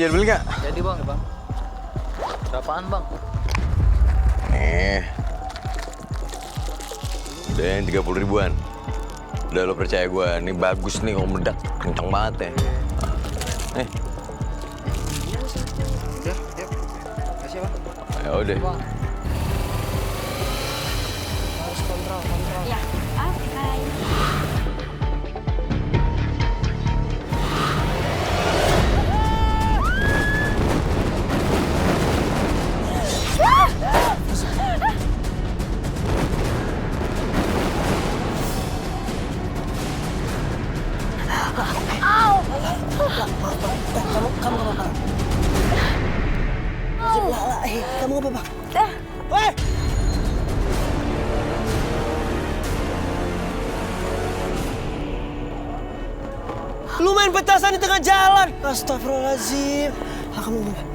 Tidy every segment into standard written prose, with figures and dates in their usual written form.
jadi beli nggak? Jadi bang, bang. Berapaan bang? Nih. Udah yang 30 ribuan. Udah lo percaya gue, ini bagus nih kalau meledak. Kencang banget ya. Nih. Udah, yuk. Kasih bang. Ya udah. Bang. Harus kontrol. Ya, oke. Kamu nggak apa-apa. Kamu nggak apa-apa. Lu main petasan di tengah jalan. Astagfirullahaladzim. Kamu nggak apa-apa.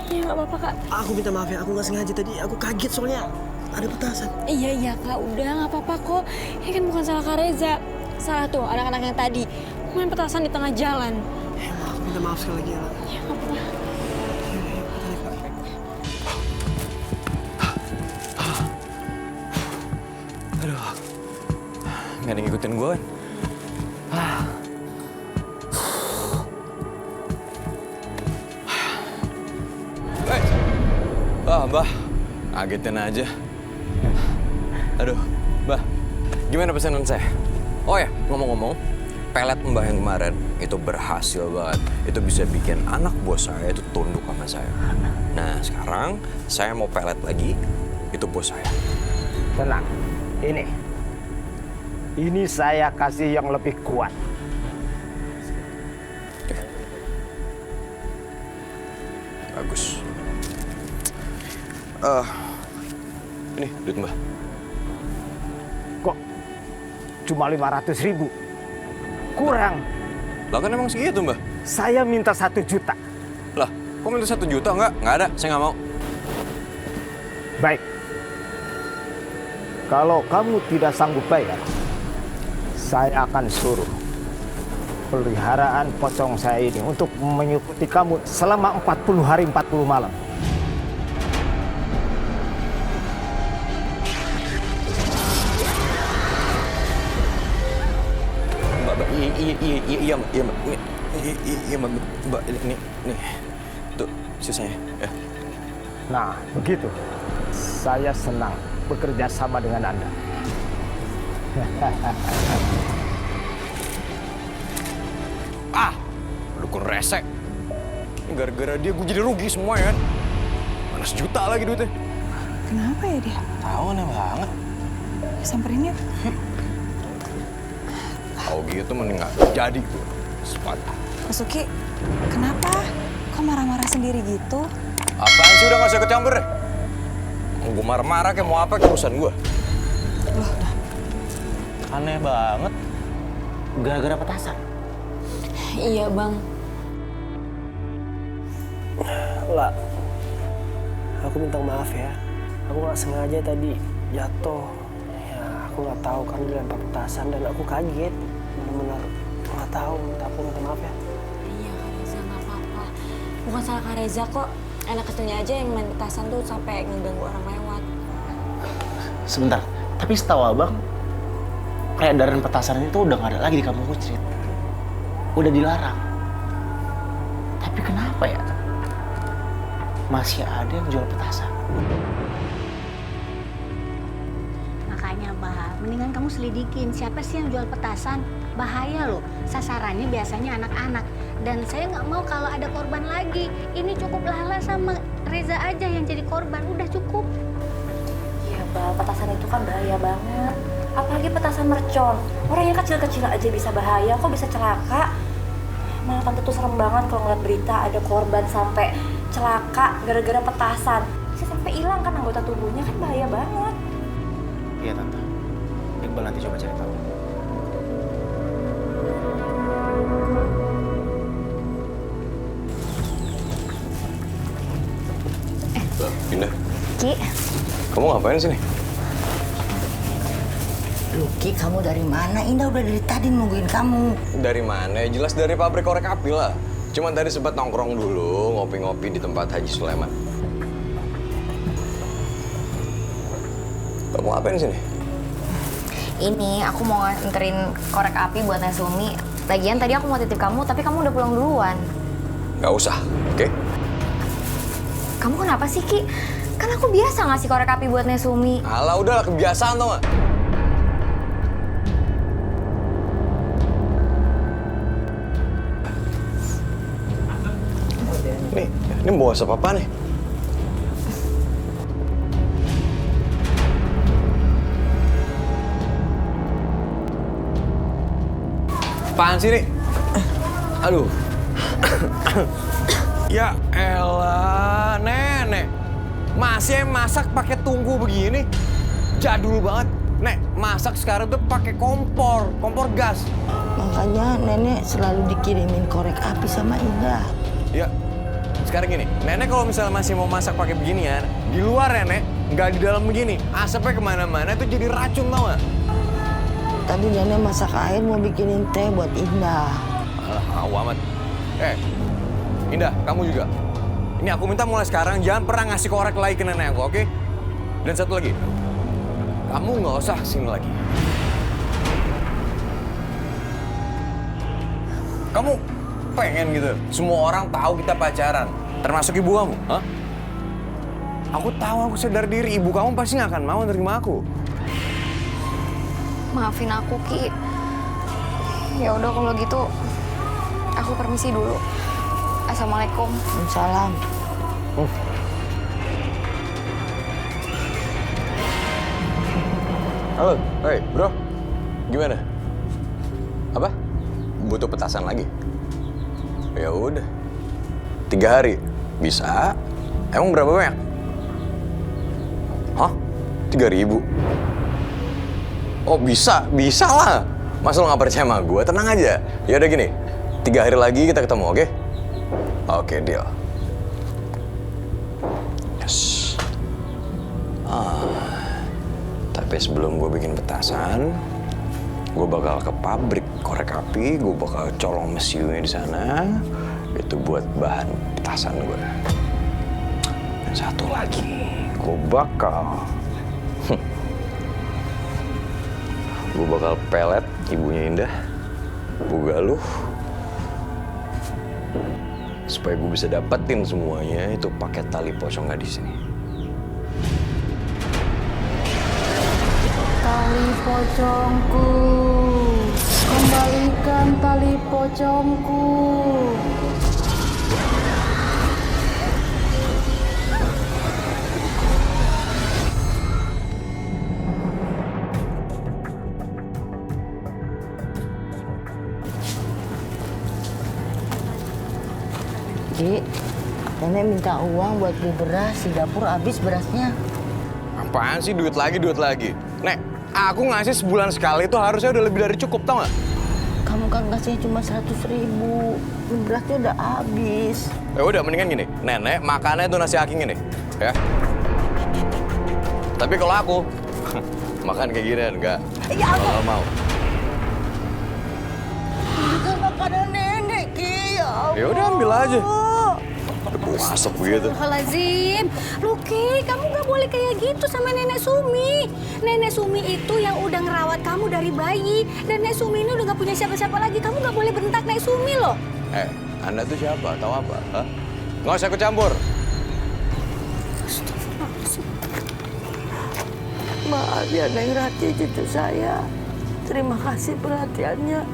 Ya nggak apa-apa kak. Aku minta maaf ya, aku nggak sengaja tadi. Aku kaget soalnya ada petasan. Iya kak, udah nggak apa-apa kok. Ini kan bukan salah Kak Reza. Salah tuh anak-anak yang tadi main petasan di tengah jalan. Aku minta maaf sekali lagi ya. Ya nggak apa-apa. Aduh. Nggak ada yang ngikutin gue kan? Mbah, ngagetin aja. Aduh, Mbah, gimana pesanan saya? Oh ya, ngomong-ngomong, pelet Mbah yang kemarin itu berhasil banget. Itu bisa bikin anak buah saya itu tunduk sama saya. Nah, sekarang saya mau pelet lagi, itu bos saya. Tenang, ini saya kasih yang lebih kuat. Bagus. Ini duit Mbah. Kok cuma 500.000? Kurang. Lah kan emang segitu Mbah. Saya minta 1 juta. Lah, kok minta 1 juta? Nggak ada, saya nggak mau. Baik. Kalau kamu tidak sanggup bayar, saya akan suruh peliharaan pocong saya ini untuk mengikuti kamu selama 40 hari 40 malam. Iya, Mbak, ini, tuh sisanya, ya. Nah, begitu. Saya senang bekerja sama dengan Anda. Dukun resek. Ini gara-gara dia gue jadi rugi semua ya kan. Mana sejuta lagi duitnya. Kenapa ya dia? Tahu aneh banget. Samperin yuk. Tahu gitu mending nggak jadi tuh. Sepatu. Mas Uki, kenapa? Kok marah-marah sendiri gitu? Apaan sih, udah nggak usah ikut campur deh. Gue marah-marah kayak mau apa ke urusan gue. Loh, Aneh banget. Gara-gara petasan. Iya bang. Lah, aku minta maaf ya. Aku nggak sengaja tadi jatuh. Ya, aku nggak tahu kan dilempar petasan dan aku kaget. Benar-benar nggak tahu. Aku minta maaf ya. Iya Kak Reza, nggak apa-apa. Bukan salah Kak Reza kok. Anak kecilnya aja yang main petasan tuh sampai ngeganggu orang lewat. Sebentar, tapi setahu abang, peredaran petasan itu udah nggak ada lagi di kampung Kucrit. Udah dilarang. Tapi kenapa ya? Masih ada yang jual petasan. Makanya, Bah, mendingan kamu selidikin siapa sih yang jual petasan. Bahaya loh, sasarannya biasanya anak-anak. Dan saya nggak mau kalau ada korban lagi. Ini cukup Lala sama Reza aja yang jadi korban, udah cukup. Iya, Bal, petasan itu kan bahaya banget. Apalagi petasan mercon. Orang yang kecil-kecil aja bisa bahaya, kok bisa celaka. Malah tante tuh serem banget kalau ngeliat berita ada korban sampai celaka gara-gara petasan. Bisa sampai hilang kan anggota tubuhnya, kan bahaya banget. Iya, Tante. Iqbal nanti coba cari tahu. Pindah. Ki, Kamu ngapain sini? Ki, kamu dari mana? Indah udah dari tadi nungguin kamu. Dari mana? Jelas dari pabrik korek api lah. Cuman tadi sempat nongkrong dulu, ngopi-ngopi di tempat Haji Sulaiman. Kamu ngapain di sini? Ini aku mau nganterin korek api buat Nesumi. Lagian tadi aku mau titip kamu, tapi kamu udah pulang duluan. Gak usah, oke? Kamu kenapa sih, Ki? Kan aku biasa ngasih korek api buat Nesumi. Alah, udahlah kebiasaan tau gak? Ini bawa asap apa nih? Apaan sih nih? Aduh. Ya elah, nenek. Masih masak pakai tungku begini? Jadul banget. Nek, masak sekarang tuh pakai kompor gas. Makanya nenek selalu dikirimin korek api sama Indah. Ya, sekarang gini, nenek kalau misalnya masih mau masak pakai beginian, di luar ya, Nek, nggak di dalam begini. Asapnya kemana-mana itu jadi racun, tau nggak? Tadi nenek masak air mau bikinin teh buat Indah. Alah, amat. Indah, kamu juga. Ini aku minta mulai sekarang jangan pernah ngasih korek lagi ke nenek aku, oke? Dan satu lagi, kamu nggak usah kesini lagi. Kamu pengen gitu, semua orang tahu kita pacaran, termasuk ibu kamu, hah? Aku tahu, aku sadar diri, ibu kamu pasti nggak akan mau nerima aku. Maafin aku, Ki. Ya udah kalau gitu, aku permisi dulu. Assalamualaikum. Salam. Halo, hei bro, gimana? Apa? Butuh petasan lagi? Ya udah, 3 hari bisa. Emang berapa banyak? Hah? 3.000? Oh bisa lah. Masa lo nggak percaya sama gue? Tenang aja. Ya udah gini, 3 hari lagi kita ketemu, oke? Oke, deal. Yes. Tapi sebelum gue bikin petasan, gue bakal ke pabrik korek api, gue bakal colong mesiunya di sana. Itu buat bahan petasan gue. Dan satu lagi, gue bakal pelet ibunya Indah, Bu Galuh, supaya gue bisa dapetin semuanya itu pakai tali pocong gadis ini. Tali pocongku, kembalikan tali pocongku. Ki, nenek minta uang buat beli beras, di dapur habis berasnya. Apaan sih duit lagi? Nek, aku ngasih sebulan sekali itu harusnya udah lebih dari cukup, tau gak? Kamu kan kasihnya cuma 100.000, berasnya udah habis. Ya udah, mendingan gini, nenek makannya itu nasi aking ini, ya. Tapi kalau aku makan kayak gini enggak. Ya Allah. Kalau mau. Ini kan makanan nenek, Ki. Ya udah ambil aja. Masuk begitu. Astagfirullahaladzim. Luki, kamu gak boleh kayak gitu sama Nenek Sumi. Nenek Sumi itu yang udah ngerawat kamu dari bayi. Dan Nenek Sumi ini udah gak punya siapa-siapa lagi. Kamu gak boleh bentak Nenek Sumi loh. Anda tuh siapa? Tahu apa? Hah? Nggak usah ikut campur. Maaf ya, Neng Rati, cucu saya. Terima kasih perhatiannya.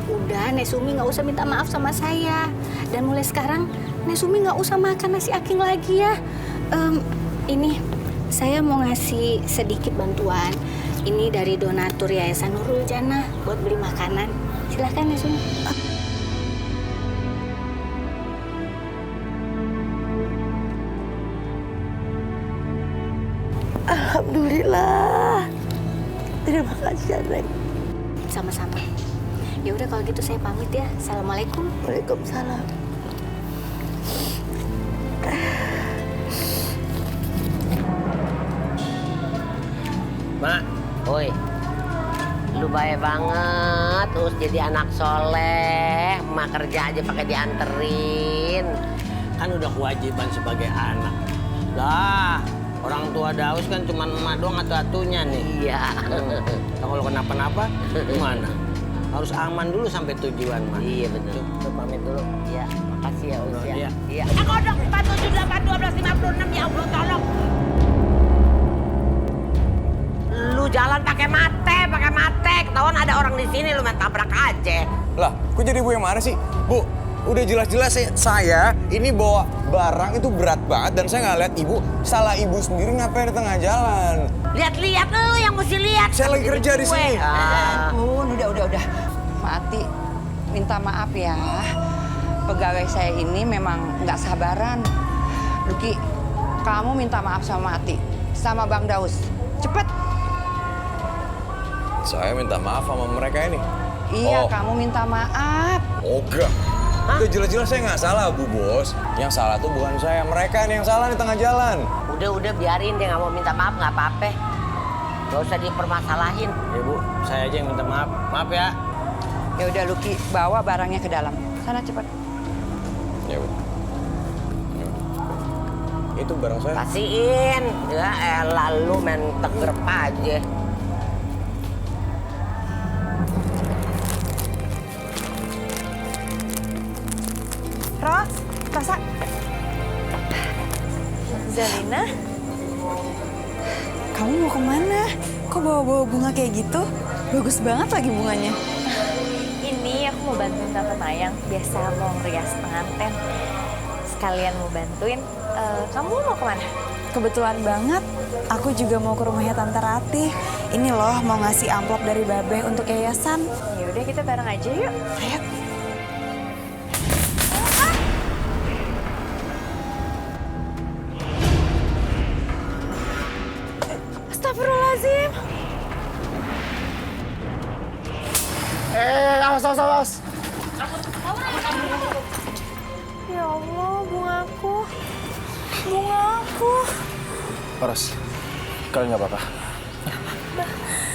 Udah, Nenek Sumi gak usah minta maaf sama saya. Dan mulai sekarang, Nenek Sumi gak usah makan nasi aking lagi ya. Ini, saya mau ngasih sedikit bantuan. Ini dari donatur Yayasan Nurul Jannah buat beli makanan. Silahkan, Nenek Sumi. Alhamdulillah. Terima kasih ya, Neng. Sama-sama. Ya udah kalau gitu saya pamit ya. Assalamualaikum. Waalaikumsalam. Mak, oi. Lu baik banget, terus jadi anak soleh. Emak kerja aja pakai dianterin. Kan udah kewajiban sebagai anak. Lah, orang tua Daus kan cuma emak doang atu-atunya nih. Iya. Kalau kenapa-napa gimana? Harus aman dulu sampai tujuan, Mak. Iya betul. Tuh pamit dulu. Iya, makasih ya Us ya. Iya. Iya. Kodok 47, 8, 12, 56 ya Allah tolong. Lu jalan pakai mate. Ketahuan ada orang di sini lu main tabrak aja. Lah, kok jadi ibu yang marah sih? Bu, udah jelas-jelas saya ini bawa barang itu berat banget dan saya nggak lihat ibu. Salah ibu sendiri ngapain di tengah jalan? Lihat-lihat lu yang mesti lihat. Saya lagi kerja di sini. Udah. Mati, minta maaf ya. Pegawai saya ini memang nggak sabaran. Luki, kamu minta maaf sama Mati, sama Bang Daus. Cepet. Saya minta maaf sama mereka ini. Iya, Oh. kamu minta maaf. Enggak. Udah jelas-jelas saya nggak salah, Bu Bos. Yang salah tuh bukan saya, mereka nih yang salah di tengah jalan. Udah biarin dia nggak mau minta maaf nggak apa-apa. Gak usah dipermasalahin. Ya Bu, saya aja yang minta maaf. Maaf ya. Ya udah Luki, bawa barangnya ke dalam. Sana cepet. Ya, Bu. Itu barang saya. Kasihin. Ya elah lu main tegrep aja. Rosa. Zalina, Kamu mau kemana? Kok bawa-bawa bunga kayak gitu? Bagus banget lagi bunganya. ini aku mau bantuin Tante Mayang. Biasa mau ngerias pengantin. Sekalian mau bantuin. Kamu mau kemana? Kebetulan banget, aku juga mau ke rumahnya Tante Ratih. Ini loh mau ngasih amplop dari Babe untuk yayasan. Ya udah kita bareng aja yuk. Ayo. Astagfirullahaladzim. Awas. Ya Allah, bungaku. Bungaku. Ros, kalian nggak apa-apa.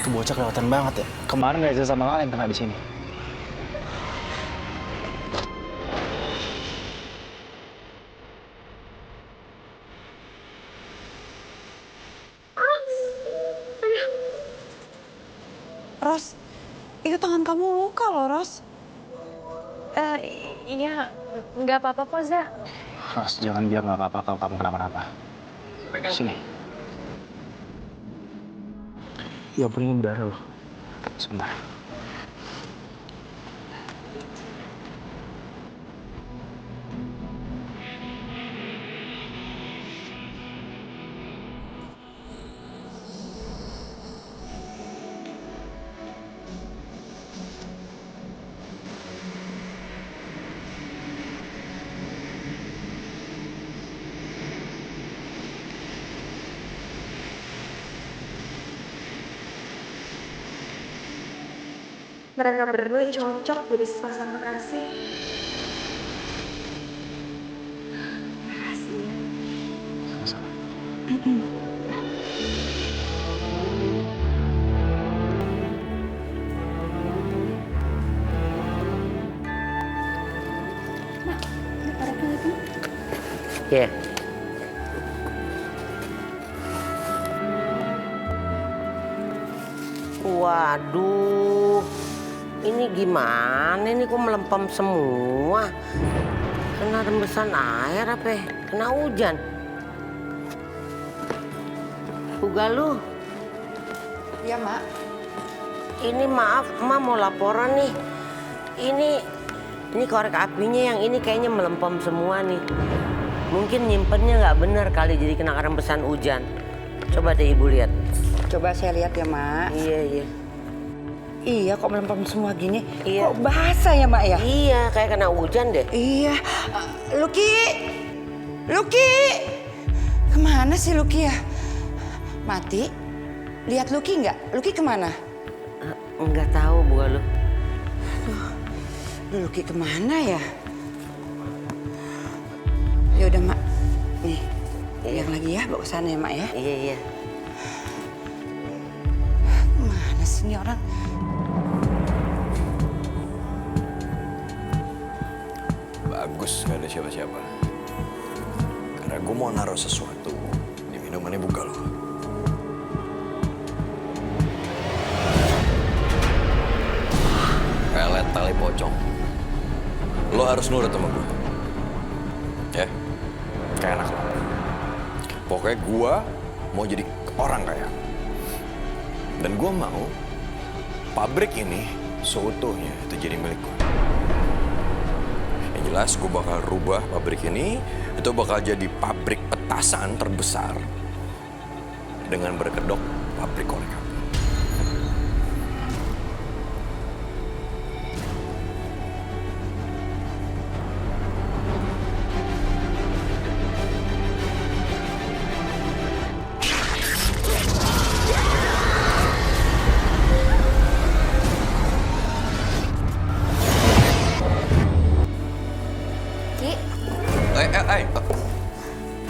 Tuh bocah kelewatan banget ya. Kemarin Reza sama Lala yang kena di sini. Ros, itu tangan kamu luka loh, Ros. Iya, nggak apa-apa kok, Za. Ros, jangan biar nggak apa-apa kalau kamu kenapa-napa. Sini. Ya ampun, ini berdarah loh. Sebentar. Mereka berdua cocok jadi sepasang kekasih. Ya. Waduh, ini gimana nih kok melempem semua? Kena rembesan air apa? Kena hujan? Ugaluh. Iya, Mak. Ini maaf, Mak mau laporan nih. Ini korek apinya yang ini kayaknya melempem semua nih. Mungkin nyimpennya nggak benar kali jadi kena rembesan hujan. Coba deh Ibu lihat. Coba saya lihat ya, Mak. Iya. Iya, kok melempem semua gini? Iya. Kok basah ya, Mak ya? Iya, kayak kena hujan deh. Iya. Luki! Kemana sih Luki ya? Mati? Lihat Luki nggak? Luki kemana? Nggak tahu, Bu Galuh. Aduh, Luki kemana ya? Ya udah, Mak. Nih, yang lagi ya, bawa ke sana ya, Mak ya. Iya. Mana sih ini orang? bagus gak ada siapa-siapa. Karena gue mau naruh sesuatu di minuman ibu galuh. Pelet tali pocong. Lo harus nurut sama gue. Ya? Kayak anak lo. Pokoknya gue mau jadi orang kaya. Dan gue mau pabrik ini seutuhnya itu jadi milik gue. Yang jelas gue bakal rubah pabrik ini, itu bakal jadi pabrik petasan terbesar dengan berkedok pabrik korek api.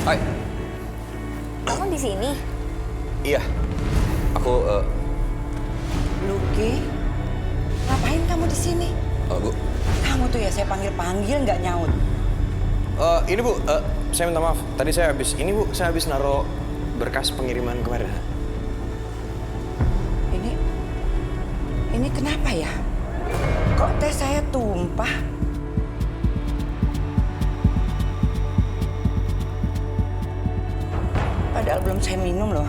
Hai. Kamu di sini? Iya. Aku Luki, ngapain kamu di sini? Bu. Kamu tuh ya saya panggil-panggil nggak nyaut. Ini Bu, saya minta maaf. Tadi saya habis naruh berkas pengiriman kemarin. Ini kenapa ya? Kok teh saya tumpah? Padahal belum saya minum loh.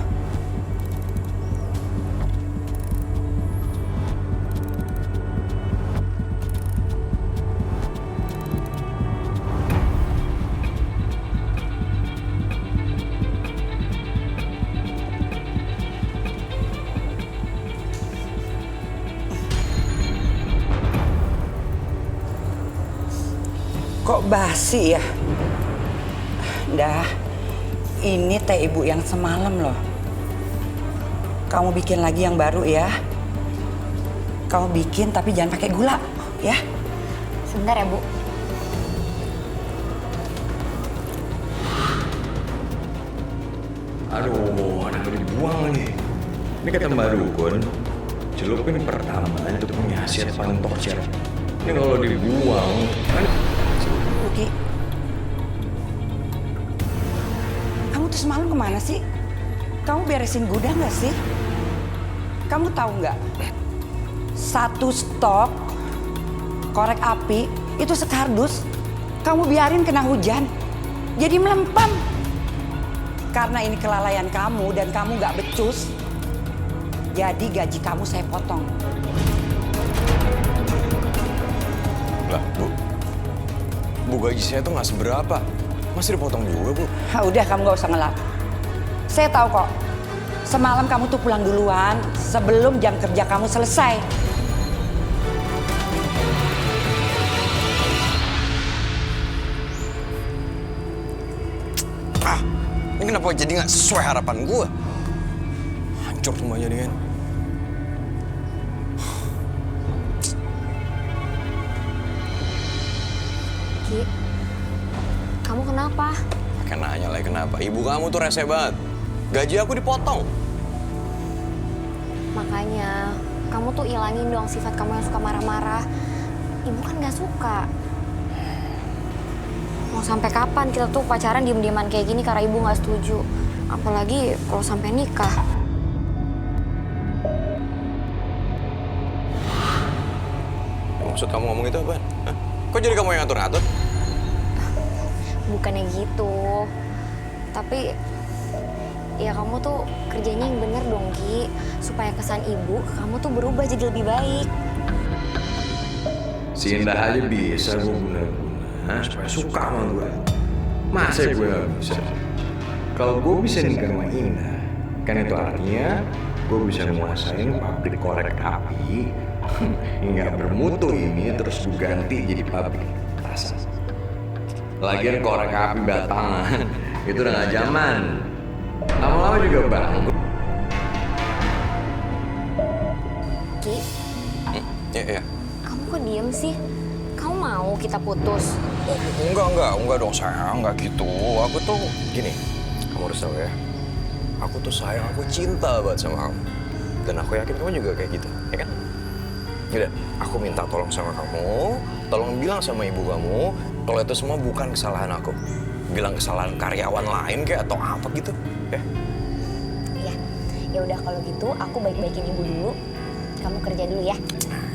Kok basi ya? Dah, ini teh ibu yang semalam loh. Kamu bikin lagi yang baru ya. Kamu bikin tapi jangan pakai gula, ya. Sebentar ya, Bu. Aduh, ada dibuang lagi. Ini kata Mbak Dukun, celupin pertama itu punya khasiat paling torcer. Ini kalau dibuang, kan... Luki, kamu tuh semalam kemana sih? Kamu beresin gudang nggak sih? Kamu tahu nggak? Satu stok korek api itu sekardus. Kamu biarin kena hujan, jadi melempem. Karena ini kelalaian kamu dan kamu nggak becus, jadi gaji kamu saya potong. Lah, Bu gaji saya tuh nggak seberapa. Masih dipotong juga, Bu. Udah, kamu nggak usah ngelak. Saya tahu kok. Semalam kamu tuh pulang duluan sebelum jam kerja kamu selesai. Ini kenapa jadi nggak sesuai harapan gue? Hancur semuanya nih kan. Ki, kamu kenapa? Pakai nanya lagi kenapa? Ibu kamu tuh rese banget. Gaji aku dipotong. Makanya, kamu tuh ilangin dong sifat kamu yang suka marah-marah. Ibu kan gak suka. Mau sampai kapan kita tuh pacaran diem-dieman kayak gini karena ibu gak setuju. Apalagi kalau sampai nikah. Maksud kamu ngomong itu apaan? Hah? Kok jadi kamu yang ngatur-ngatur? Bukannya gitu. Tapi ya kamu tuh kerjanya yang bener dong, Ki. Supaya kesan ibu ke kamu tuh berubah jadi lebih baik. Si Indah aja bisa gue guna-guna supaya suka sama gue. Masa gue gak bisa? Kalau gue bisa nikah sama Indah, kan itu artinya gue bisa menguasain pabrik korek api hingga bermutu ini terus gue ganti jadi pabrik petasan. Lagian korek api batangan itu udah gak zaman. Lama-lama juga bangkrut. Ki, Iya. kamu kok diem sih? Kamu mau kita putus? Enggak dong sayang, enggak gitu. Aku tuh gini, kamu harus tahu ya. Aku tuh sayang, aku cinta banget sama kamu. Dan aku yakin kamu juga kayak gitu, ya kan? Yaudah, aku minta tolong sama kamu, tolong bilang sama ibu kamu, kalau itu semua bukan kesalahan aku. Bilang kesalahan karyawan lain kayak atau apa gitu. Iya. Ya udah kalau gitu aku baik-baikin ibu dulu. Kamu kerja dulu ya.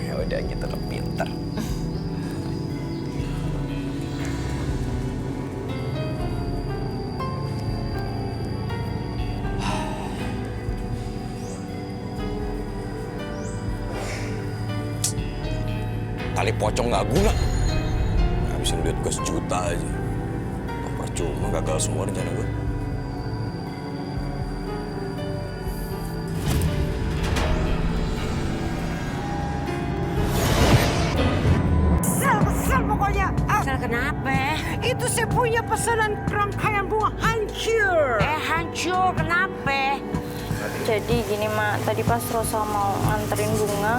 Ya udah gitu kan pinter. Tali pocong nggak guna. Habisin duit gue 1 juta aja. Percuma gagal semua rencana gue. Kesel pokoknya. Kesel kenapa? Itu saya punya pesanan rangkaian bunga hancur. Hancur kenapa? Jadi gini Mak, tadi pas Rosa mau nganterin bunga,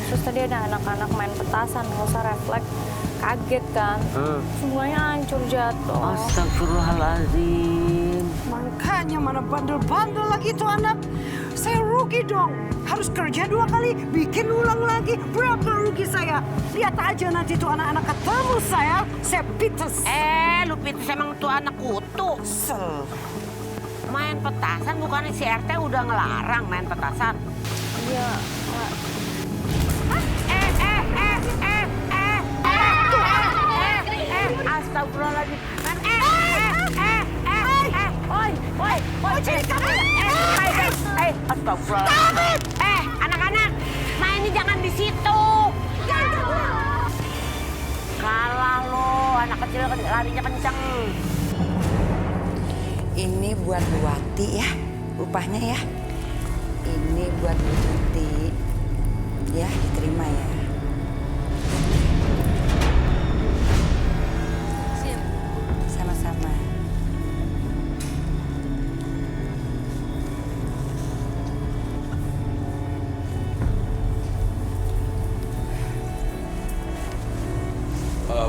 terus tadi ada anak-anak main petasan, Rosa refleks, kaget kan, bunganya hancur jatuh. Astagfirullahaladzim. Makanya mana bandel-bandel lagi tuh anak. Saya rugi dong. Harus kerja 2 kali, bikin ulang lagi. Berapa rugi saya? Lihat aja nanti tuh anak-anak ketemu saya pites. Lu pites emang tuh anak kutu. Main petasan bukannya si RT udah ngelarang main petasan? Iya, Mak. Astagfirullahaladzim. Astagfirullah. Anak-anak, mainnya jangan di situ. Kalah lo, anak kecil larinya kenceng. Ini buat Bu Wati ya, upahnya ya. Ini buat Bu Tuti. Ya, diterima ya. Sama-sama.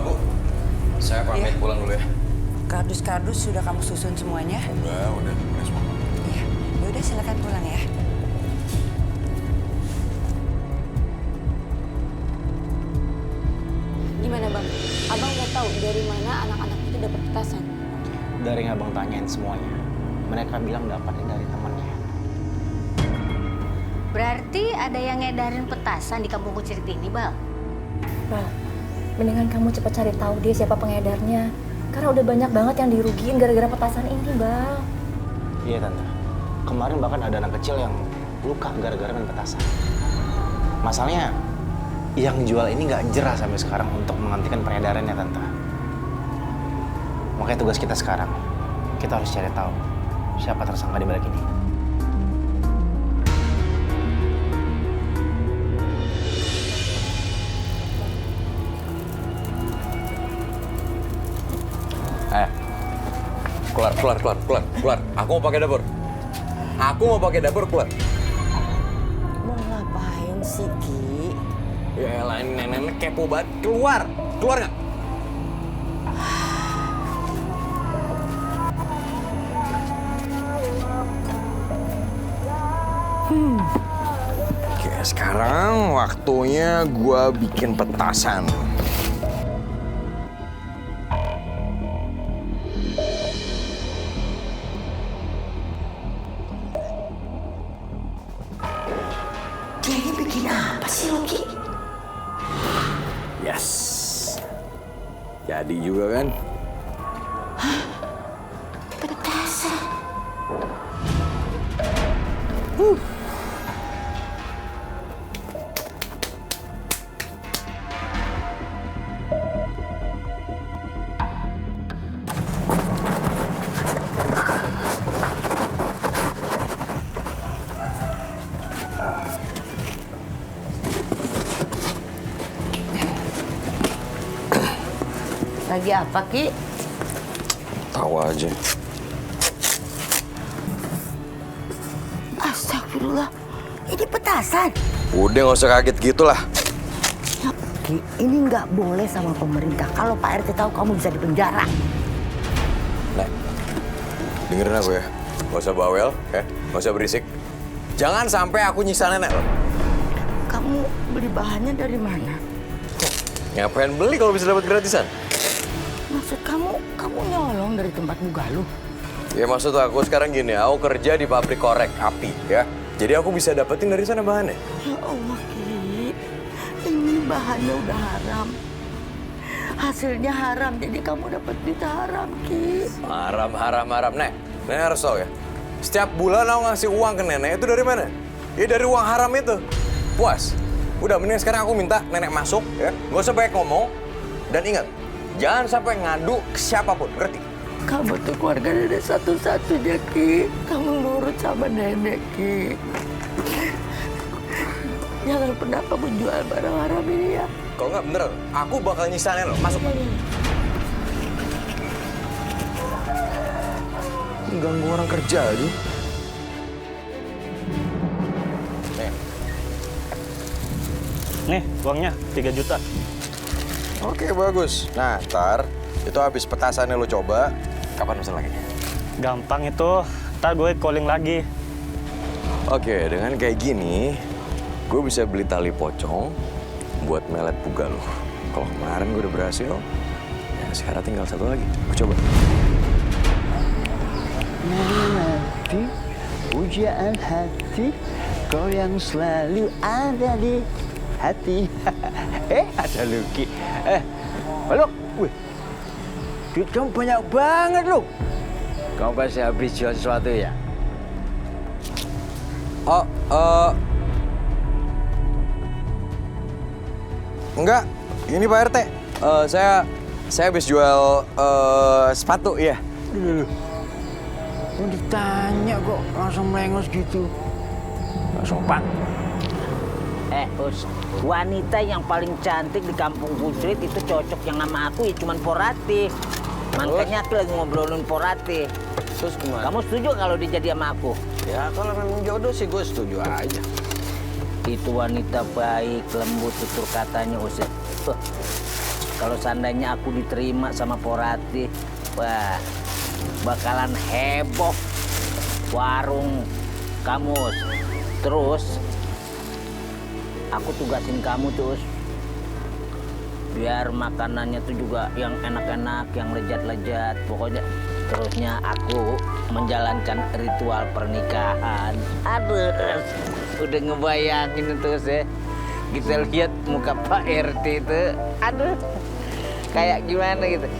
Bu, saya pamit pulang dulu ya. Kardus-kardus sudah kamu susun semuanya? Udah semua. Iya. Ya udah silakan pulang ya. Gimana Bang? Abang udah tahu dari mana anak-anak itu dapat petasan? Dari yang abang tanyain semuanya, mereka bilang dapatnya dari temannya. Berarti ada yang ngedarin petasan di kampung Kucirit ini, Bal? Bang, mendingan kamu cepat cari tahu dia siapa pengedarnya. Karena udah banyak banget yang dirugiin gara-gara petasan ini, Bang. Iya Tante, kemarin bahkan ada anak kecil yang luka gara-gara main petasan. Masalahnya, yang jual ini nggak jerah sampai sekarang untuk menghentikan peredarannya Tante. Makanya tugas kita sekarang, kita harus cari tahu siapa tersangka di balik ini. Keluar. Aku mau pakai dapur. Keluar. Mau ngapain sih, Ki? Ya elah, ini nenek kepo banget. Keluar nggak? Oke, sekarang waktunya gua bikin petasan. Dia ini bikin apa sih, Loki? Yes. Jadi juga kan? Petasan. Lagi apa, Ki? Tahu aja. Astagfirullah. Ini petasan. Udah nggak usah kaget gitu lah. Ki, ini nggak boleh sama pemerintah. Kalau Pak RT tahu kamu bisa dipenjara. Nek, dengerin aku ya. Nggak usah bawel, ya. Nggak usah berisik. Jangan sampai aku nyiksa nenek lo. Kamu beli bahannya dari mana? Ngapain beli kalau bisa dapat gratisan? Maksud kamu nyolong dari tempat Bugaluh? Ya maksud aku sekarang gini, aku kerja di pabrik korek api ya. Jadi aku bisa dapetin dari sana bahannya. Ya Allah, Ki. Ini bahannya udah haram. Hasilnya haram, jadi kamu dapat duit haram, Ki. Haram. Nenek harus tahu ya. Setiap bulan aku ngasih uang ke nenek itu dari mana? Ya dari uang haram itu. Puas? Udah, mending sekarang aku minta nenek masuk ya. Gak usah banyak ngomong. Dan ingat, jangan sampai ngadu ke siapapun, ngerti? Kamu tuh keluarga nenek satu-satunya, Ki. Kamu nurut sama nenek, Ki. Jangan pernah kamu jual barang haram ini ya. Kalau nggak bener, aku bakal nyisain lo. Masuk. Ini ganggu orang kerja aja. Nih, uangnya 3 juta. Oke, bagus. Nah, ntar itu habis petasannya lo coba, kapan pesan lagi? Gampang itu, ntar gue calling lagi. Oke, dengan kayak gini, gue bisa beli tali pocong buat melet Bugaluh. Kalau kemarin gue udah berhasil, ya sekarang tinggal satu lagi. Gue coba. Melati, pujaan hati, kau yang selalu ada di hati. Ada Luki. Halo, wih. Duit kamu banyak banget, lu. Kamu pasti habis jual sesuatu ya? Enggak, ini Pak RT. Saya habis jual sepatu, ya. Mau ditanya kok langsung melengos gitu. Langsung pak. Us, wanita yang paling cantik di kampung Busrit itu cocok yang nama aku ya cuman Porati. Makanya aku lagi ngobrolin Porati. Terus gimana? Kamu setuju kalau dia jadi sama aku? Ya kalau memang jodoh sih gue setuju aja. Itu wanita baik, lembut, tutur katanya, Uset. Kalau seandainya aku diterima sama Porati, wah, bakalan heboh warung kamu. Terus, aku tugasin kamu terus biar makanannya tuh juga yang enak-enak, yang lezat-lezat. Pokoknya terusnya aku menjalankan ritual pernikahan. Aduh, udah ngebayangin terus ya. Kita lihat muka Pak RT itu, aduh, kayak gimana gitu.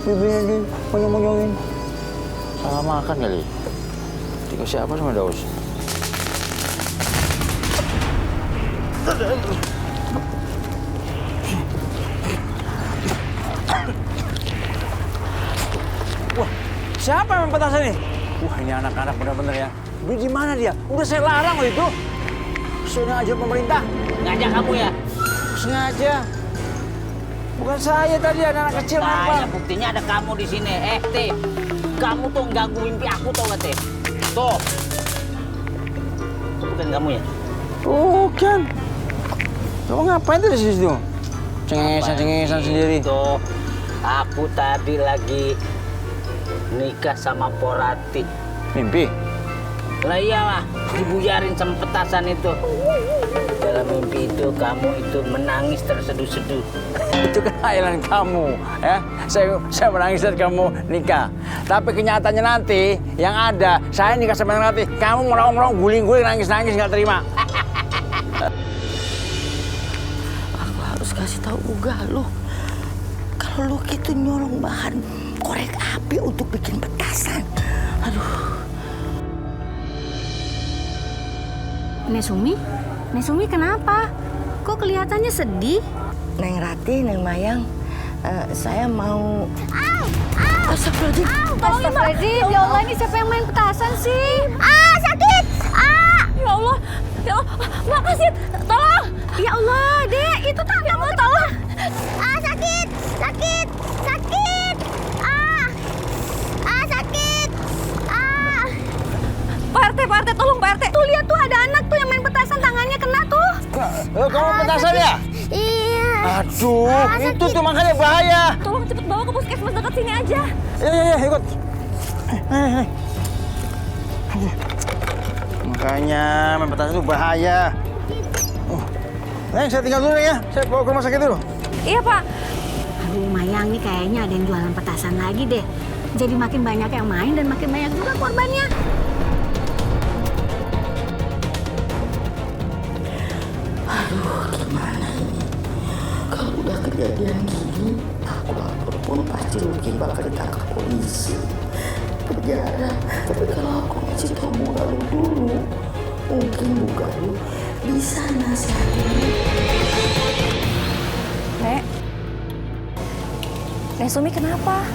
Bibirnya di monyong-monyongin. Salah makan kali. Dikasih apa sama Daus? Wah, siapa yang petasan ini? Wah, ini anak-anak benar-benar ya. Beli di mana dia? Udah saya larang loh itu. Sengaja pemerintah. Ngajak kamu ya? Sengaja. Bukan saya tadi, anak-anak kecil apa? Buktinya ada kamu di sini. Teh, kamu tuh ganggu mimpi aku tau gak, Teh? Tuh. Bukan kamu ya? Bukan. Kamu ngapain tuh di situ? Cengesan sendiri. Tuh, aku tadi lagi nikah sama Porati. Mimpi? Lah iyalah, dibujarin sama petasan itu. Dalam mimpi itu kamu itu menangis terseduh-seduh. Itu kan khayalan kamu, ya. Saya menangis saat kamu nikah. Tapi kenyataannya nanti yang ada, saya nikah sama nanti, kamu merong-merong, guling-guling, nangis-nangis nggak terima. Aku harus kasih tahu Bugaluh kalau Luki itu nyolong bahan korek api untuk bikin petasan. Aduh. Nesumi kenapa? Kok kelihatannya sedih? Neng Rati, Neng Mayang, saya mau... Astagfirullahaladzim, ya Allah, ini siapa yang main petasan sih? Sakit! Ya Allah, makasih, tolong! Ya Allah, Dek, itu tanganmu, tolong! Sakit! Sakit! Sakit! Sakit! Pak RT, tolong Pak RT. Tuh lihat tuh ada anak tuh yang main petasan, tangannya kena tuh. Kamu petasan ya? Iya. Aduh, itu tuh makanya bahaya. Tolong cepet bawa ke puskesmas dekat sini aja. Ya, ikut. Makanya main petasan itu bahaya. Neng, saya tinggal dulu ya. Saya bawa ke rumah sakit dulu. Iya Pak. Aduh Mayang nih kayaknya ada yang jualan petasan lagi deh. Jadi makin banyak yang main dan makin banyak juga korbannya. Aduh, gimana ini? Kalau udah kejadian gini, aku lapor pun pasti Luki bakal ditangkap polisi. Penjara. Tapi kalau aku ngasih tau Bu Galuh dulu, mungkin Bu Galuh bisa nasihatin. Nek Sumi kenapa?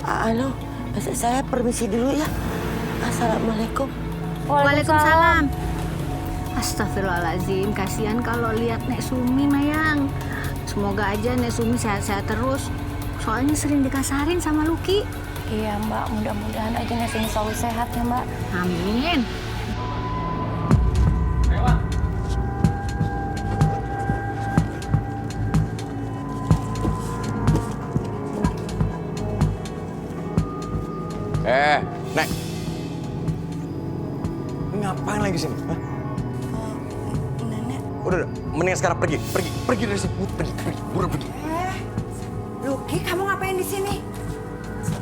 Halo, saya permisi dulu ya. Assalamualaikum. Waalaikumsalam. Astagfirullahaladzim, kasihan kalau lihat Nek Sumi, Mayang. Semoga aja Nek Sumi sehat-sehat terus. Soalnya sering dikasarin sama Luki. Iya Mbak, mudah-mudahan aja Nek Sumi selalu sehat ya Mbak. Amin. Nek. Ngapain lagi sini? Hah? Nenek. Udah, mendingan sekarang pergi dari sini. Buruan pergi. Luki, kamu ngapain di sini?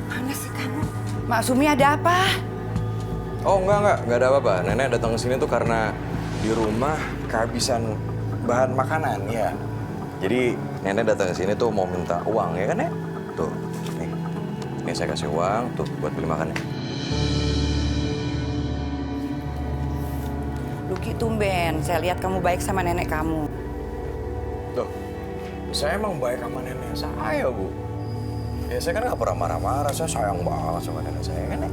Mana sih kamu? Mak Sumi ada apa? Oh enggak ada apa-apa. Nenek datang ke sini tuh karena di rumah kehabisan bahan makanan ya. Jadi nenek datang ke sini tuh mau minta uang ya kan Nek? Tuh, nih saya kasih uang tuh buat beli makannya. Luki, tumben. Saya lihat kamu baik sama nenek kamu. Tuh, saya emang baik sama nenek saya, Bu. Ya saya kan nggak pernah marah-marah, saya sayang banget sama nenek saya kan, Nek.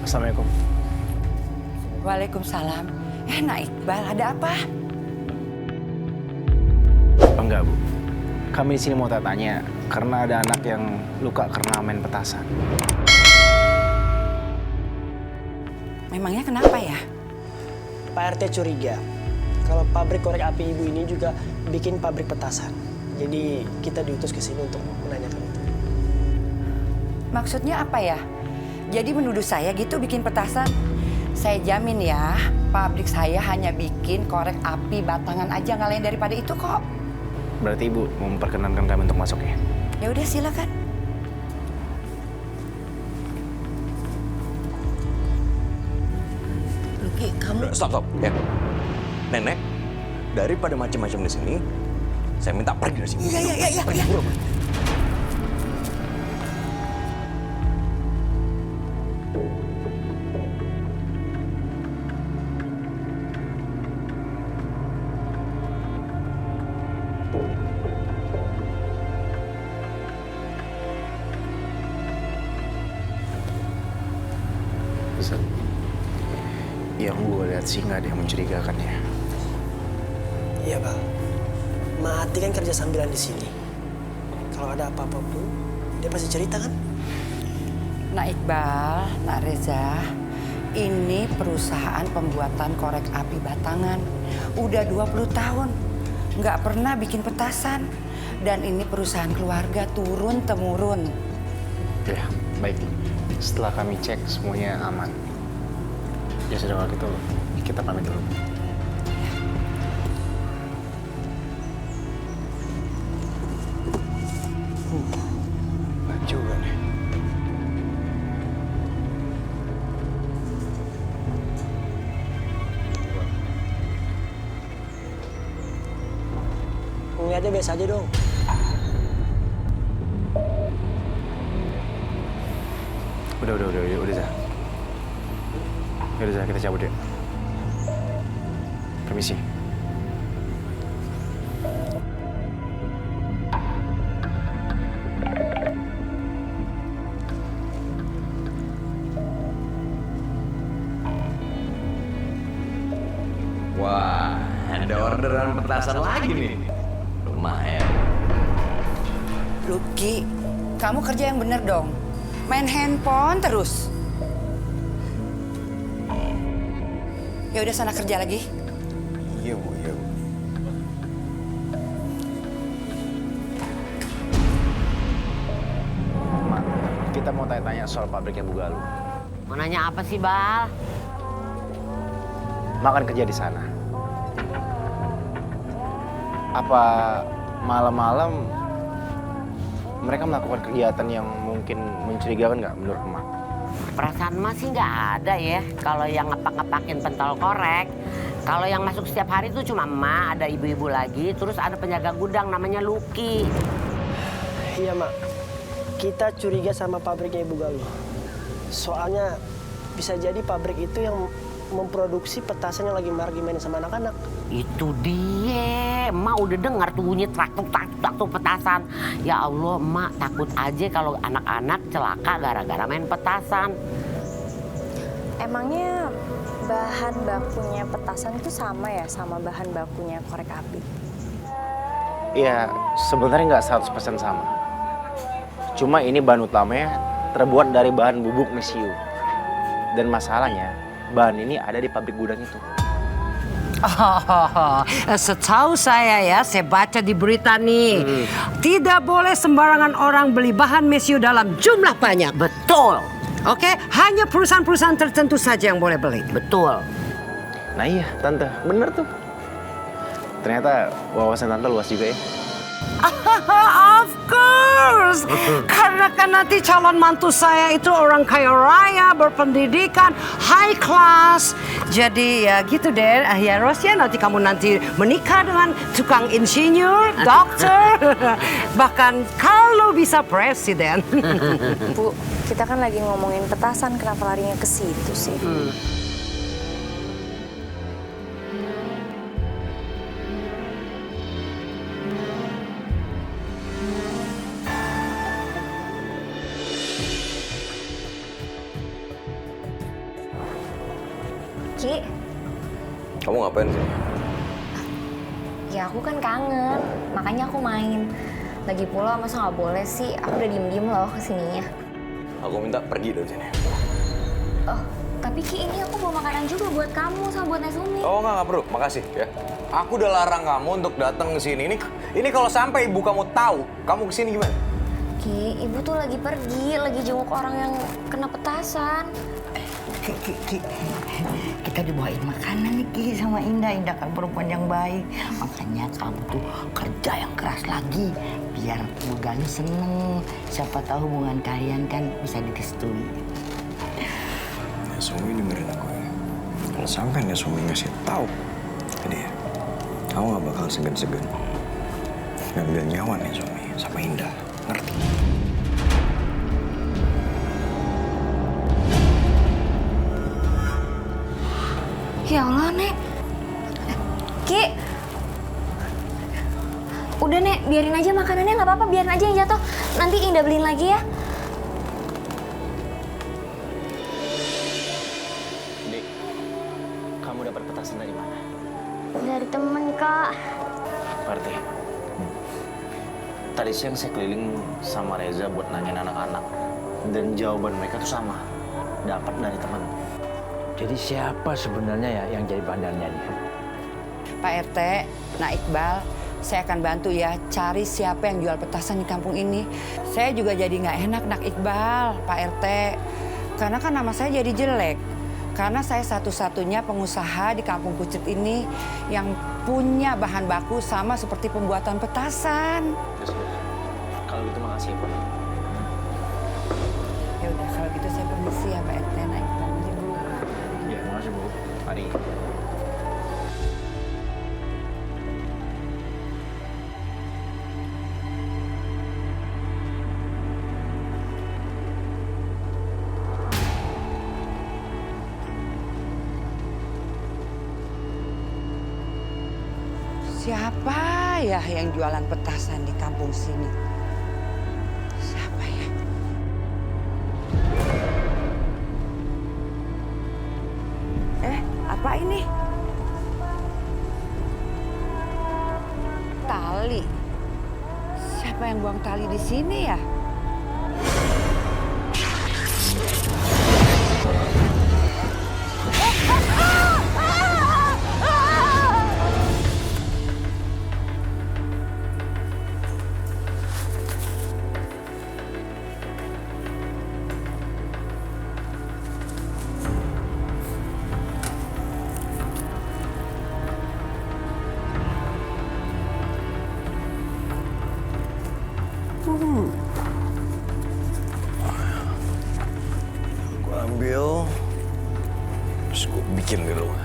Assalamualaikum. Waalaikumsalam. Nak Iqbal, ada apa? Enggak, Bu. Kami di sini mau tanya karena ada anak yang luka karena main petasan. Memangnya kenapa ya? Pak RT curiga kalau pabrik korek api ibu ini juga bikin pabrik petasan. Jadi kita diutus ke sini untuk menanyakan itu. Maksudnya apa ya? Jadi menuduh saya gitu bikin petasan? Saya jamin ya, pabrik saya hanya bikin korek api batangan aja, nggak lain daripada itu kok. Berarti ibu mau memperkenankan kami untuk masuk ya? Ya udah silakan. Luki, kamu... Stop, ya. Nenek, daripada macam-macam di sini, saya minta pergi dari sini. Iya. Pergi, buruan. Yang gue lihat sih nggak ada yang mencurigakan ya. Iya, Pak. Mati kan kerja sambilan di sini. Kalau ada apa-apa pun, dia pasti cerita kan? Nak Iqbal, Nak Reza, ini perusahaan pembuatan korek api batangan. Udah 20 tahun, nggak pernah bikin petasan. Dan ini perusahaan keluarga turun-temurun. Ya, baik. Setelah kami cek semuanya aman. Ya sudah, kalau gitu kita pamit dulu. Berat juga nih. Ngeliatnya biasa aja dong. Udah, Zah. Udah, Zah, kita cabut ya. Permisi. Wah, ada orderan petasan lagi nih. Lumayan. Lucky, kamu kerja yang bener dong. Main handphone terus. Ya udah sana kerja lagi. Iya, Bu. Mak, kita mau tanya-tanya soal pabriknya Bu Galuh. Mau nanya apa sih, Bal? Mak kan kerja di sana. Apa malam-malam mereka melakukan kegiatan yang mungkin mencurigakan nggak menurut Mak? Perasaan Mas sih nggak ada ya. Kalau yang ngepak-ngepakin pentol korek. Kalau yang masuk setiap hari itu cuma emak, ada ibu-ibu lagi. Terus ada penjaga gudang namanya Lucky. Iya, Mak. Kita curiga sama pabriknya Ibu Galuh. Soalnya bisa jadi pabrik itu yang memproduksi petasan yang lagi main sama anak-anak. Itu dia, emak udah dengar tuh bunyi traktuk petasan. Ya Allah, emak takut aja kalau anak-anak celaka gara-gara main petasan. Emangnya bahan bakunya petasan itu sama ya sama bahan bakunya korek api? Ya, sebenarnya nggak 100% sama. Cuma ini bahan utamanya terbuat dari bahan bubuk mesiu. Dan masalahnya, bahan ini ada di pabrik gudang itu. Setahu saya ya, saya baca di berita nih, tidak boleh sembarangan orang beli bahan mesiu dalam jumlah banyak. Betul. Oke, hanya perusahaan-perusahaan tertentu saja yang boleh beli. Betul. Nah iya, Tante, bener tuh. Ternyata wawasan Tante luas juga ya. Of course, karena kan nanti calon mantu saya itu orang kaya raya, berpendidikan, high class. Jadi ya gitu deh, ya Ros ya, nanti kamu nanti menikah dengan tukang insinyur, dokter, bahkan kalau bisa presiden. Bu, kita kan lagi ngomongin petasan, kenapa larinya ke situ sih? Ki, Kamu ngapain sih? ya aku kan kangen, makanya aku main. Lagi pula masa nggak boleh sih, aku udah diem-diem loh kesininya. Aku minta pergi dari sini. Oh, tapi Ki ini aku bawa makanan juga buat kamu sama buat Nesumi. Oh, nggak perlu. Makasih ya. Aku udah larang kamu untuk datang ke sini. Ini kalau sampai ibu kamu tahu, kamu ke sini gimana? Ki, ibu tuh lagi pergi, lagi jenguk orang yang kena petasan. Ki, kita dibawain makanan nih Ki sama Indah. Indah kan perempuan yang baik. Makanya kamu tuh kerja yang keras lagi biar Bu Galuh seneng. Siapa tahu hubungan kalian kan bisa direstui. Nesumi dengerin aku ya. Kalau sampai Nesumi ngasih tahu ke dia, kamu gak bakal segan-segan ngambil nyawa Nesumi sama Indah. Ngerti? Ya Allah, Nek. Ki. Udah, Nek. Biarin aja makanannya. Nggak apa-apa. Biarin aja yang jatuh. Nanti Indah beliin lagi ya. Dik, kamu dapat petasan dari mana? Dari temen, Kak. Berarti tadi siang saya keliling sama Reza buat nanyain anak-anak. Dan jawaban mereka tuh sama. Dapat dari teman. Jadi siapa sebenarnya ya yang jadi bandarnya nih? Pak RT, Nak Iqbal, saya akan bantu ya cari siapa yang jual petasan di kampung ini. Saya juga jadi nggak enak, Nak Iqbal, Pak RT. Karena kan nama saya jadi jelek. Karena saya satu-satunya pengusaha di kampung Kucit ini yang punya bahan baku sama seperti pembuatan petasan. Kalau gitu makasih, Pak. Ya udah, kalau gitu saya permisi ya Pak RT, Nak Iqbal. Ya, makasih Bu. Mari. Siapa ya yang jualan petasan di kampung sini? Siapa ya? Apa ini? Tali. Siapa yang buang tali di sini ya? Gue ambil, terus gue bikin di rumah.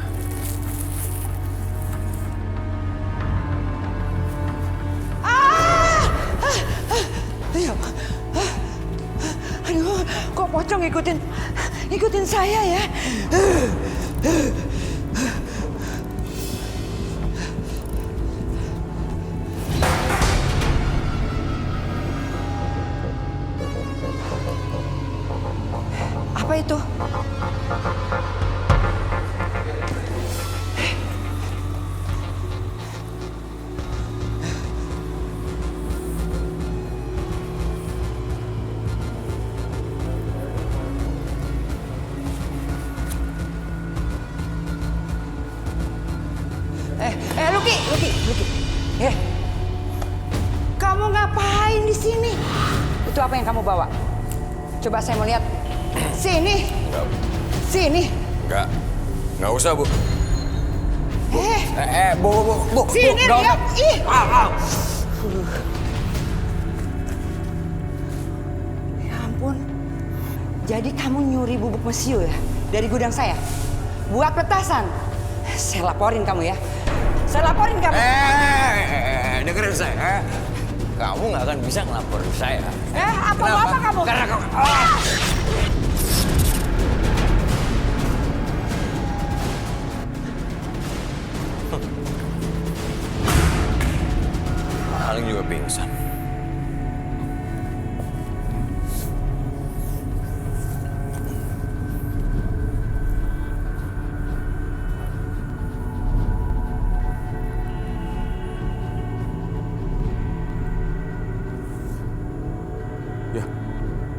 Aduh, kok pocong ngikutin saya ya? Apa itu? Luki. Kamu ngapain di sini? Itu apa yang kamu bawa? Coba saya mau lihat. Sini. Enggak. Sini. Enggak usah, Bu. Bu. Sini, Bu, lihat. Ih. Ya ampun. Jadi kamu nyuri bubuk mesiu ya? Dari gudang saya? Buat petasan? Saya laporin kamu ya. Saya laporin kamu. Dengerin saya. Kamu nggak akan bisa ngelaporin saya. Apa kamu? Karena kamu... Paling juga pingsan.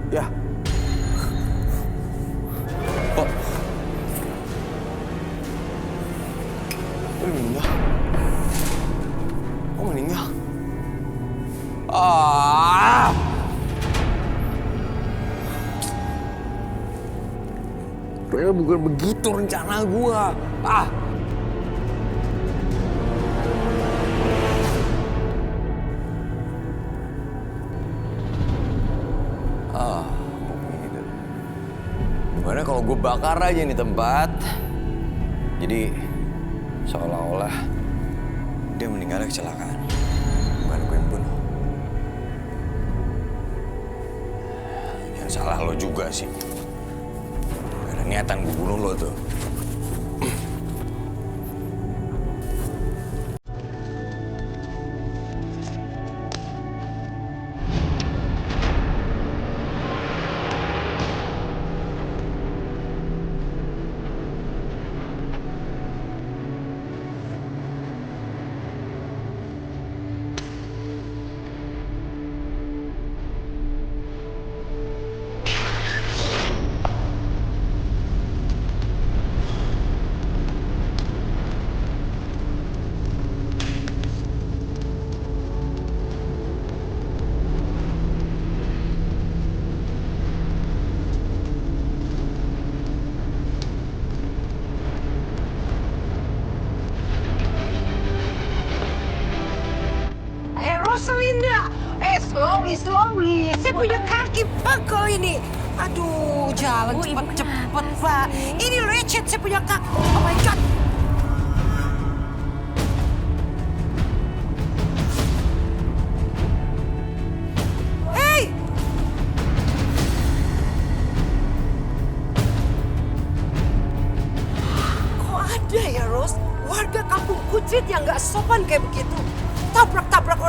Ya. Oh. Meninggal. Kok meninggal? Padahal bukan begitu rencana gua. Begitu. Gimana kalau gue bakar aja nih tempat? Jadi seolah-olah dia meninggalnya kecelakaan. Bukan gue yang bunuh. Yang salah lo juga sih. Gak ada niatan gue bunuh lo tuh. Rosalinda, slowly. Saya punya kaki pegel ini. Aduh, jalan cepet-cepet, Pak. Ini lecet, saya punya kaki. Oh my God. Hey! Kok ada ya, Ros? Warga kampung Kucit yang nggak sopan kayak begitu.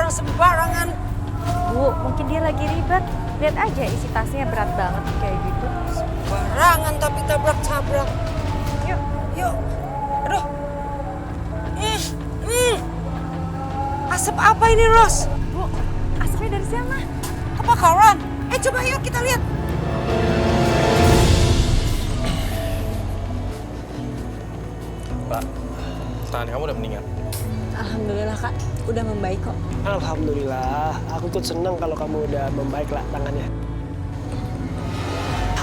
orang sembarangan. Bu, mungkin dia lagi ribet. Lihat aja isi tasnya berat banget kayak gitu. Sembarangan tapi tabrak-tabrak. Yuk, yuk. Aduh. Asap apa ini, Ros? Bu, asapnya dari sana. Kebakaran. Coba yuk kita lihat. Pak, tangan kamu udah mendingan. Alhamdulillah Kak, udah membaik kok. Alhamdulillah, aku tuh seneng kalau kamu udah membaik lah tangannya.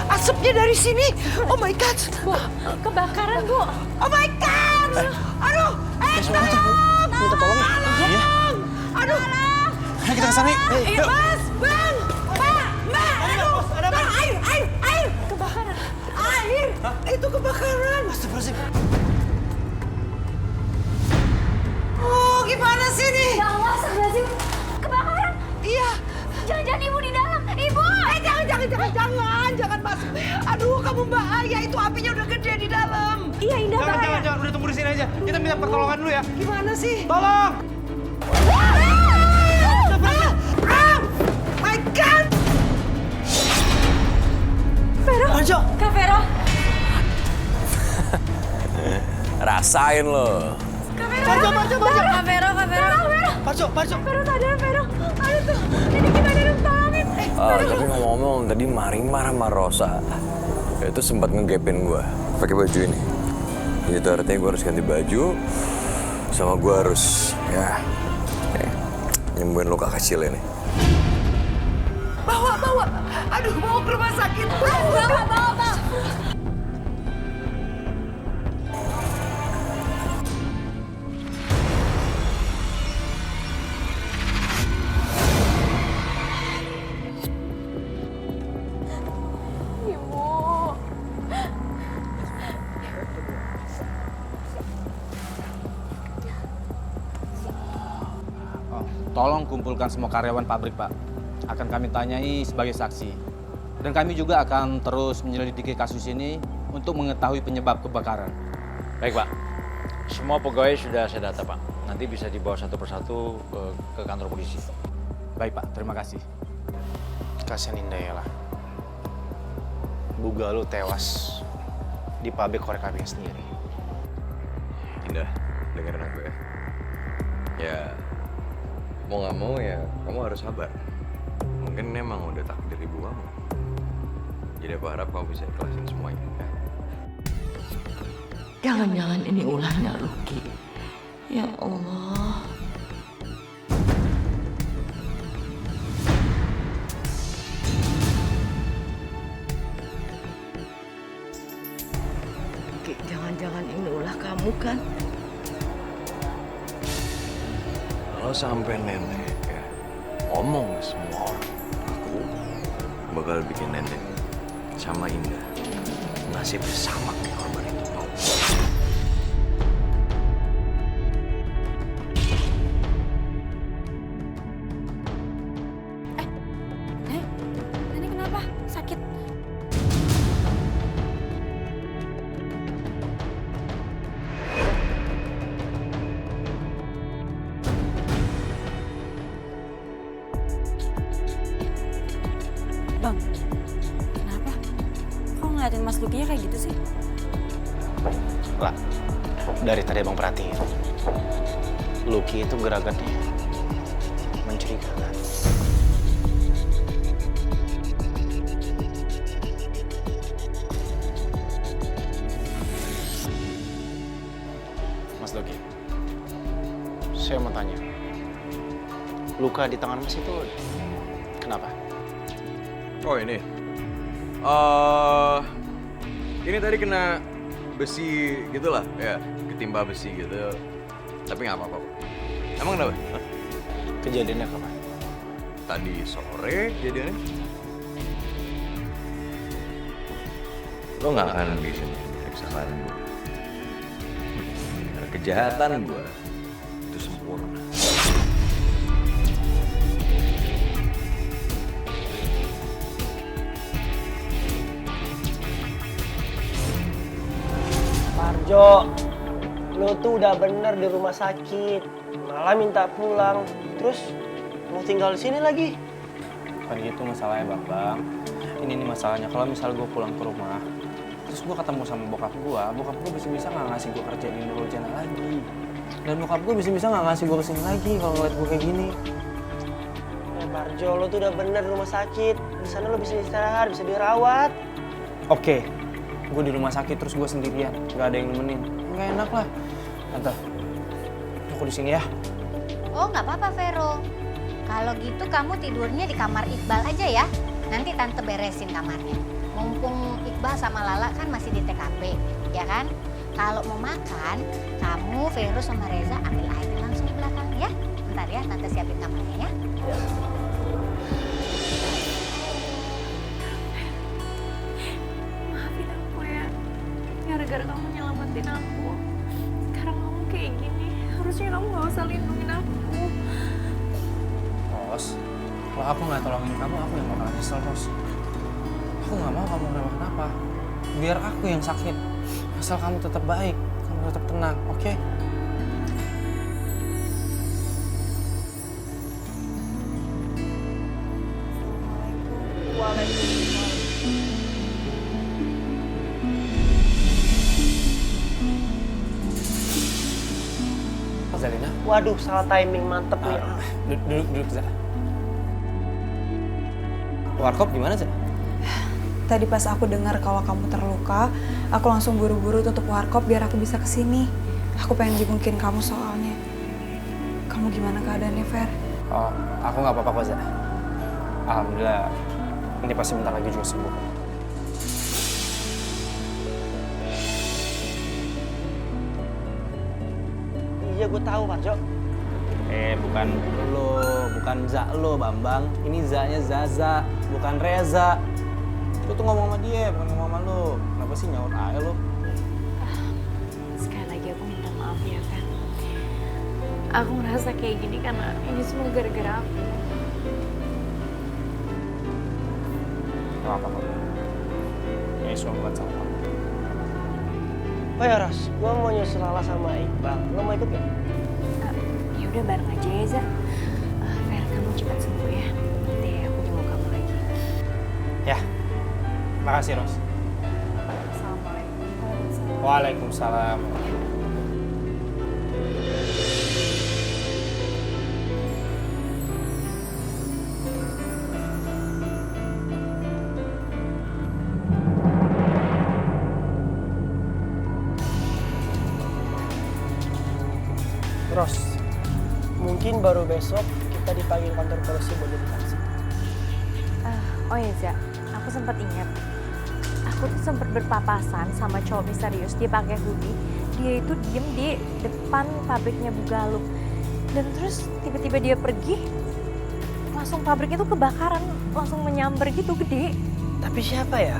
Asapnya dari sini. Oh my God. Bu, kebakaran, Bu. Oh my God. Aduh. Minta tolong. Iya. Aduh. Ayo kita kesana yuk. Yuk. Mas, Bang. Mbak. Aduh. Bang, air. Kebakaran. Air. Itu kebakaran. Astagfirullahaladzim. Oh, gimana sih ini? Ya Allah, astagfirullahaladzim. Kebakaran. Iya. Jangan-jangan ibu di dalam. Ibu! Jangan masuk. Aduh, kamu bahaya. Itu apinya udah gede di dalam. Iya, Indah bahaya. Jangan. Udah tunggu di sini aja. Kita minta pertolongan dulu ya. Gimana sih? Tolong! My God! Vero. Parjo! Kak Vero. Rasain lo. Parjo! Kak Vero. Parjo! Vero sadar, Vero. Aduh tuh, ini gimana dong, tolongin. Tapi ngomong-ngomong, tadi Marimar sama Rosa itu sempat ngegepin gue pakai baju ini. Itu artinya gue harus ganti baju, sama gue harus nyembuhin luka kecil ini. Bawa. Aduh, bawa ke rumah sakit. Bawa. Tolong kumpulkan semua karyawan pabrik, Pak. Akan kami tanyai sebagai saksi. Dan kami juga akan terus menyelidiki kasus ini untuk mengetahui penyebab kebakaran. Baik, Pak. Semua pegawai sudah saya data, Pak. Nanti bisa dibawa satu persatu ke kantor polisi. Baik, Pak. Terima kasih. Kasian Indah ya lah. Buga lu tewas di pabrik korek apinya sendiri. Indah, dengerin aku ya. Ya, mau nggak mau ya kamu harus sabar. Mungkin emang udah takdir ibu kamu. Jadi aku harap kamu bisa ikhlasin semuanya ya. Jangan-jangan ini ulahnya Lucky. Ya Allah. Jangan-jangan ini ulah kamu kan? Kalau sampai nenek ya ngomong ke semua orang, aku bakal bikin nenek sama Indah nasibnya sama kayak korban itu. Mau? Nenek kenapa? Sakit? Bang, kenapa? Kok ngeliatin Mas Lukinya kayak gitu sih? Lah, dari tadi abang perhatiin, Lucky itu gerakannya mencurigakan. Mas Lucky, saya mau tanya, luka di tangan Mas itu kenapa? Oh ini tadi kena besi gitulah ya, ketimpa besi gitu. Tapi nggak apa-apa. Emang kenapa? Hah? Kejadiannya kapan? Tadi sore kejadiannya. Lo nggak akan bisa kesalahan gue. Kejahatan gue itu sempurna. Parjo, lo tuh udah bener di rumah sakit, malah minta pulang. Terus mau tinggal di sini lagi. Bukan gitu masalahnya Bambang. Ini nih masalahnya, kalau misal gue pulang ke rumah, terus gue ketemu sama bokap gue bisa-bisa nggak ngasih gue kerjaan di Nurul-Jana lagi. Dan bokap gue bisa-bisa nggak ngasih gue kesini lagi kalau ngeliat gue kayak gini. Ya Barjo, lo tuh udah bener di rumah sakit. Di sana lo bisa istirahat, bisa dirawat. Oke, gue di rumah sakit terus gue sendirian, nggak ada yang nemenin. Nggak enak lah. Tante, aku di sini ya. Oh, nggak apa-apa, Vero. Kalau gitu kamu tidurnya di kamar Iqbal aja ya. Nanti Tante beresin kamarnya. Mumpung Iqbal sama Lala kan masih di TKP, ya kan? Kalau mau makan, kamu, Vero sama Reza ambil aja langsung di belakang ya. Bentar ya, Tante siapin kamarnya ya. Maafin aku ya. Gara-gara kamu nyelamatin aku. Sekarang kamu kayak gini. Harusnya kamu gak usah lindungin aku. Ros, kalau aku nggak tolongin kamu, aku yang bakal nyesel, Ros. Aku nggak mau kamu kenapa-kenapa. Biar aku yang sakit. Asal kamu tetap baik, kamu tetap tenang, oke? Zalina? Waduh, salah timing, mantep nih. Duduk, Zah. Warkop gimana, Zah? Tadi pas aku dengar kalau kamu terluka, aku langsung buru-buru tutup warkop biar aku bisa kesini. Aku pengen jengukin kamu soalnya. Kamu gimana keadaannya, Fer? Oh, aku nggak apa-apa kok, Zah. Alhamdulillah, ini pasti bentar lagi juga sembuh. Iya, gue tahu, Barjo. Bukan lo, Bambang. Ini Za-nya Zaza, bukan Reza. Lu tuh ngomong sama dia, bukan ngomong sama lo. Kenapa sih nyaut aja lo? Sekali lagi aku minta maaf ya, Fer. Aku ngerasa kayak gini karena ini semua gara-gara aku. Gak apa-apa. Ini semua bukan salah kamu. Oh ya, Ros, gue mau nyusul Lala sama Iqbal. Lo mau ikut gak? Ya udah bareng aja ya, Za. Fer, kamu cepat sembuh ya. Nanti aku jemput kamu lagi. Ya, makasih, Ros. Assalamualaikum. Waalaikumsalam. Ros, mungkin baru besok kita dipanggil kantor polisi buat jadi saksi. Oh ya, Za. Aku sempat ingat. Aku tuh sempat berpapasan sama cowok misterius. Dia pakai hoodie. Dia itu diem di depan pabriknya Bugalup. Dan terus tiba-tiba dia pergi. Langsung pabriknya tuh kebakaran. Langsung menyambar gitu, gede. Tapi siapa ya?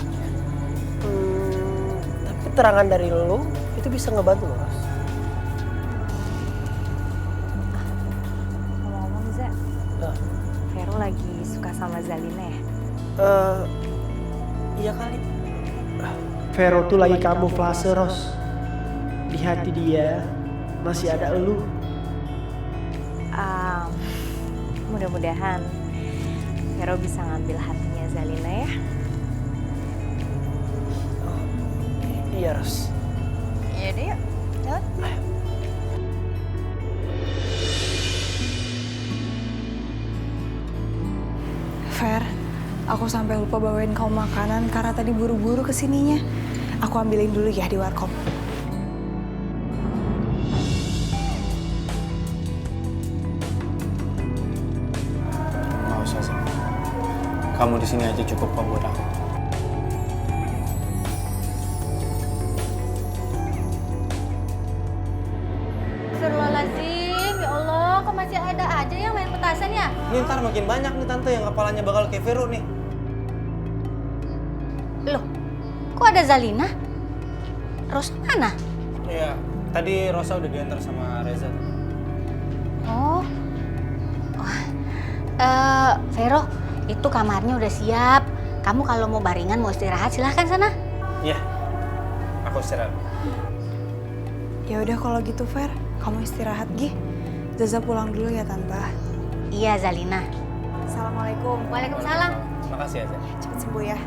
Tapi keterangan dari lo itu bisa ngebantu lo, Ros. Ngomong-ngomong, Za. Vero lagi suka sama Zalina ya? Iya kali. Vero tuh lagi kamuflase, Ros. Di hati dia masih ada elu. Mudah-mudahan Vero bisa ngambil hatinya Zalina ya. Iya, Ros. Iya deh, yuk. Jalan. Fer, aku sampai lupa bawain kamu makanan karena tadi buru-buru kesininya. Aku ambilin dulu ya di warkop. Nggak usah sih. Kamu di sini aja cukup kok buat aku. Astagfirullahaladzim, ya Allah, kok masih ada aja yang main petasan ya? Ini ntar makin banyak nih Tante yang kepalanya bakal kayak Vero nih. Loh, kok ada Zalina? Ros mana? Iya, tadi Rosa udah diantar sama Reza. Oh. Vero, itu kamarnya udah siap. Kamu kalau mau baringan, mau istirahat, silahkan sana. Iya, aku istirahat. Ya udah kalau gitu, Fer, kamu istirahat, Gi. Zaza pulang dulu ya, Tante. Iya, Zalina. Assalamualaikum. Waalaikumsalam. Makasih ya, Zah. Cepet sembuh ya.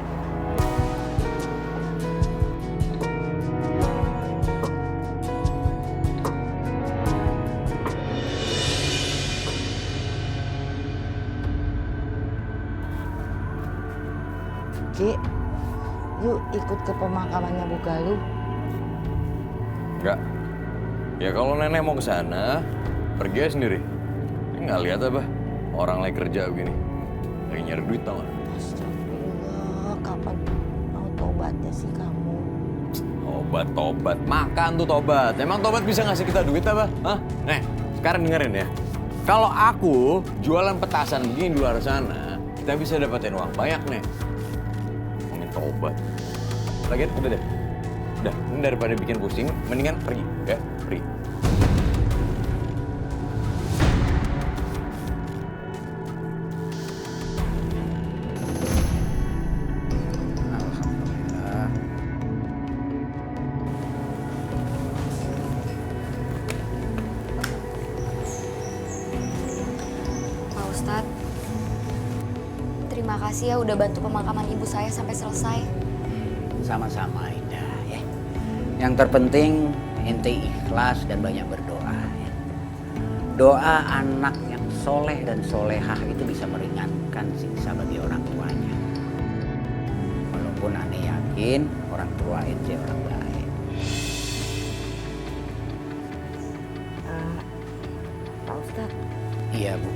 Ki, yuk ikut ke pemakamannya Bu Galuh. Enggak. Ya kalau nenek mau ke sana, pergi aja sendiri. Nggak lihat apa? Orang lagi kerja begini. Lagi nyari duit tau gak? Astagfirullah, kapan mau tobatnya sih kamu? Tobat. Makan tuh tobat. Emang tobat bisa ngasih kita duit apa? Hah? Nih, sekarang dengerin ya. Kalau aku jualan petasan begini di luar sana, kita bisa dapetin uang banyak nih. Ngomongin tobat. Lagian udah deh. Udah, ini daripada bikin pusing, mendingan pergi ya. Pergi. Pak Ustadz, terima kasih ya udah bantu pemakaman ibu saya sampai selesai. Sama-sama Indah ya. Yang terpenting ente ikhlas dan banyak berdoa ya. Doa anak yang soleh dan solehah itu bisa meringankan siksa bagi orang tuanya. Walaupun aneh yakin orang tua ente orang baik. Pak Ustadz. Iya Bu.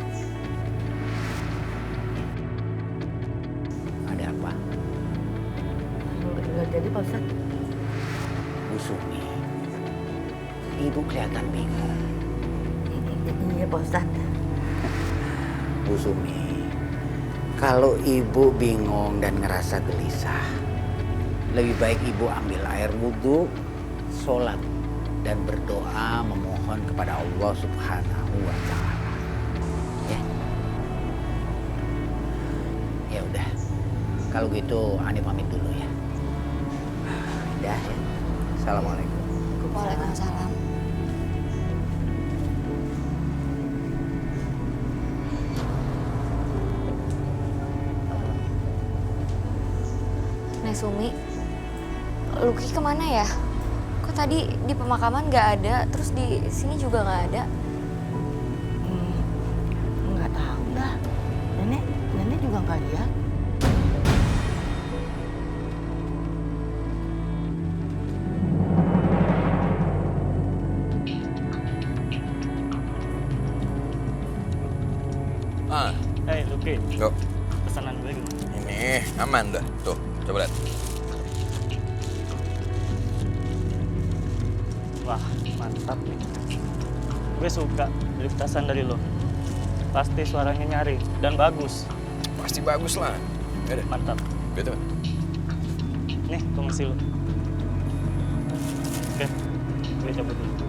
Ada apa? Nggak jadi Pak Ustadz. Bu Sumi, Ibu kelihatan bingung. Iya Pak Ustadz. Bu Sumi, kalau Ibu bingung dan ngerasa gelisah, lebih baik Ibu ambil air wudhu, sholat, dan berdoa memohon kepada Allah Subhanahu wa Ta'ala. Ya, ya udah. Kalau gitu, Ani pamit dulu ya. Dah ya. Assalamualaikum. Waalaikumsalam. Nek Sumi, Luki kemana ya? Kok tadi di pemakaman nggak ada, terus di sini juga nggak ada? Nggak tahu dah. Nenek juga nggak lihat. Hei Luki, Yuk. pesanan gue gimana? Ini aman dah. Tuh, coba lihat. Wah, mantap nih. Gue suka beli petasan dari lo. Pasti suaranya nyaring dan bagus. Pasti bagus lah. Ya deh. Mantap. Gitu. Nih, gue ngasih lo. Oke, gue cabut dulu.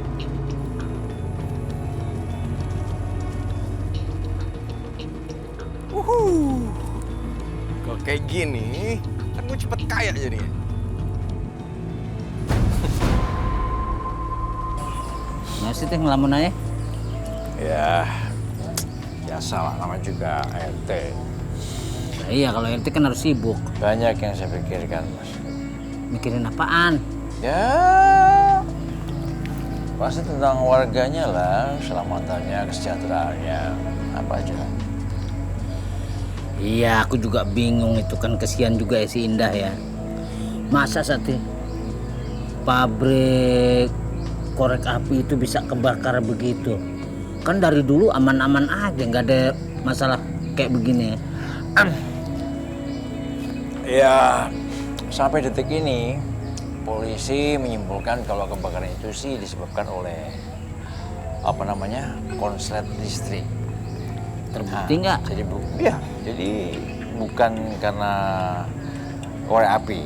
Kalau kayak gini, kan gue cepet kaya jadinya. Masih teh ngelamun aja? Ya, biasa lah, nama juga RT. Nah, iya, kalau RT kan harus sibuk. Banyak yang saya pikirkan, Mas. Mikirin apaan? Ya, pasti tentang warganya lah, keselamatannya, kesejahteraannya, apa aja. Iya, aku juga bingung itu kan, kesian juga ya si Indah ya. Masa sate pabrik korek api itu bisa kebakar begitu? Kan dari dulu aman-aman aja, nggak ada masalah kayak begini. Ya, sampai detik ini polisi menyimpulkan kalau kebakaran itu sih disebabkan oleh konslet listrik. Terbukti nggak? Jadi bukan karena korek api.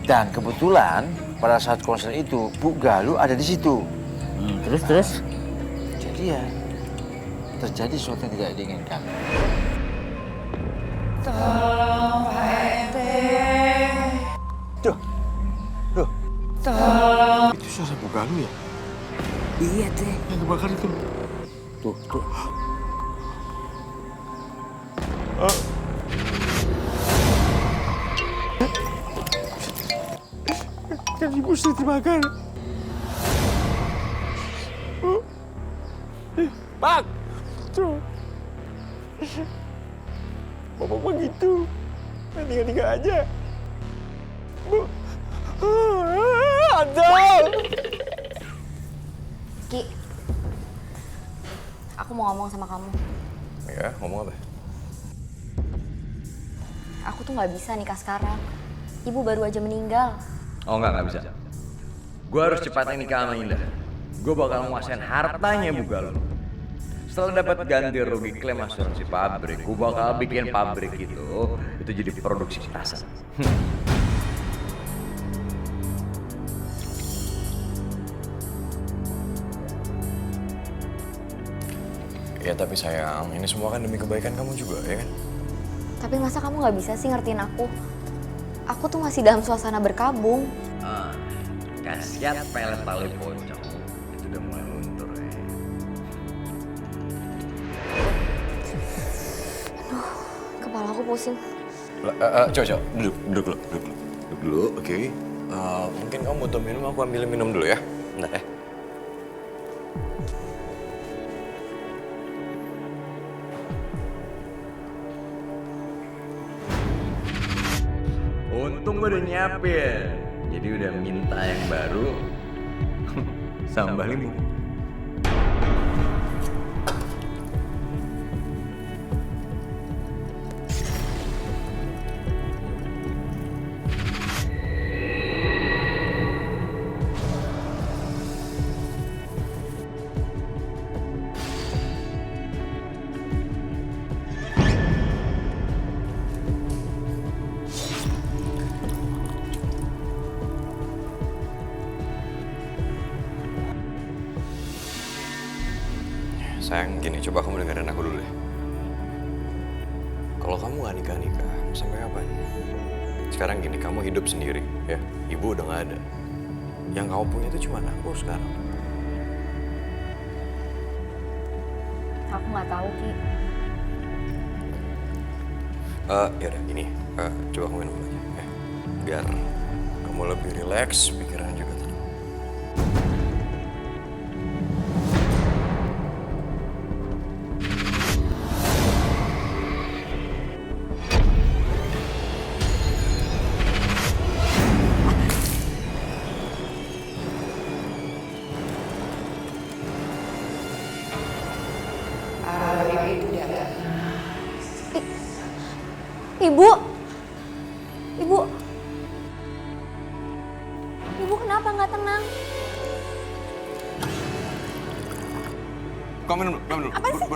Dan kebetulan pada saat konslet itu Bu Galuh ada di situ. Terus? Jadi ya terjadi sesuatu yang tidak diinginkan. Tolong Pak RT. Duh. Tolong. Itu suara Bu Galuh ya? Iya teh. Yang kebakar itu. Tuh. Kan ibu sudah terbakar. Bang! Tuh. Bapak begitu. Tinggal aja. Bu. Ada. Ki, aku mau ngomong sama kamu. Ya, ngomong apa? Aku tuh nggak bisa nikah sekarang. Ibu baru aja meninggal. Oh nggak bisa. Gue harus cepatnya nikah sama Indah. Gue bakal nguasain hartanya Bugaluk. Setelah dapat ganti rugi klaim asuransi pabrik, gue bakal bikin pabrik itu jadi produksi petasan. Ya tapi sayang, ini semua kan demi kebaikan kamu juga, ya kan? Tapi masa kamu nggak bisa sih ngertiin aku? Aku tuh masih dalam suasana berkabung. Kasihan pelet tali pocong. Itu udah mulai luntur ya. Aduh, kepala aku pusing. Coba, duduk dulu, oke. Mungkin kamu butuh minum, aku ambil minum dulu ya. Bentar ya. Untung gue udah nyiapin, jadi udah minta yang baru. Sambal limu. Sayang, gini, coba kamu dengerin aku dulu deh. Kalau kamu gak nikah-nikah, sampai kapan? Sekarang gini, kamu hidup sendiri, ya. Ibu udah gak ada. Yang kamu punya itu cuma aku sekarang. Aku nggak tahu, Ki. Yaudah, gini. Coba kamu minum aja, ya. Biar kamu lebih rileks, pikiran juga tenang. Ibu kenapa nggak tenang? Kamu minum dulu, Apa sih?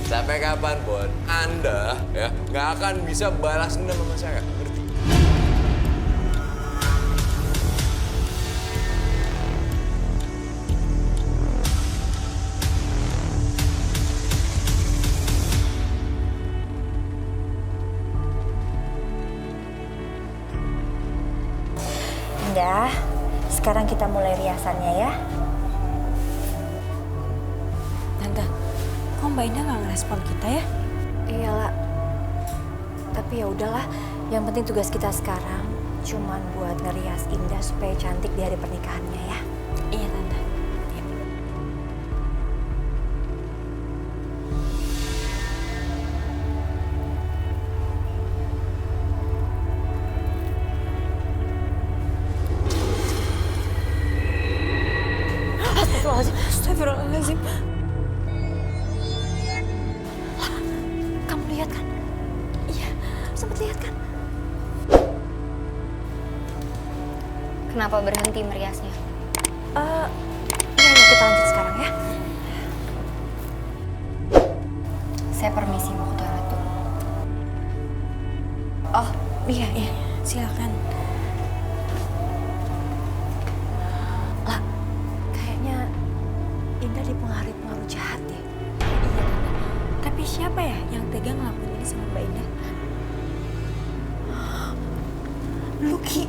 Sampai kapanpun Anda ya nggak akan bisa balas dendam sama saya, ngerti? Indah, sekarang kita mulai riasannya ya. Tante, kok Mbak Indah nggak ngerespon kita ya? Iyalah. Tapi ya udahlah, yang penting tugas kita sekarang cuman buat ngerias Indah supaya cantik di hari pernikahannya ya. Iya, Tante. Astagfirullahaladzim. Kamu lihat kan? Iya, sempat lihat kan? Kenapa berhenti meriasnya? Ya, kita lanjut sekarang ya. Saya permisi mau ke toilet dulu. Oh, iya, silakan. Lah, kayaknya Indah dipengaruhi pengaruh jahat deh. Iya, Tante. Siapa ya yang tega ngelakuin ini sama Mbak Indah? Lucky.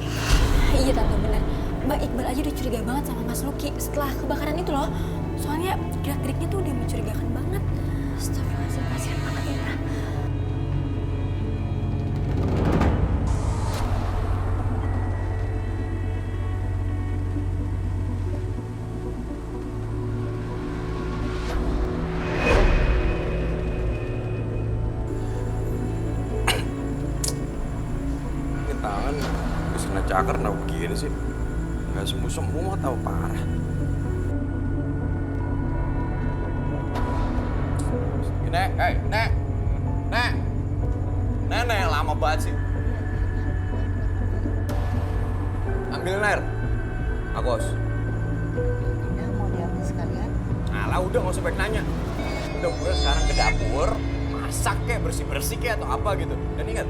Iya tante benar. Mbak Iqbal aja udah curiga banget sama Mas Lucky setelah kebakaran itu loh. Soalnya gerak-geriknya tuh udah mencurigakan banget. Astagfirullahaladzim, kasihan banget Indah. Tangan bisa kena cakar, kenapa begini sih? Nggak sembuh-sembuh mau tahu parah. Nek, lama banget sih. Ambilin air. Agos. Indah mau diambil sekalian? Alah udah nggak usah banyak nanya. Udah buruan sekarang ke dapur, masak kayak bersih-bersih kayak atau apa gitu. Dan ingat,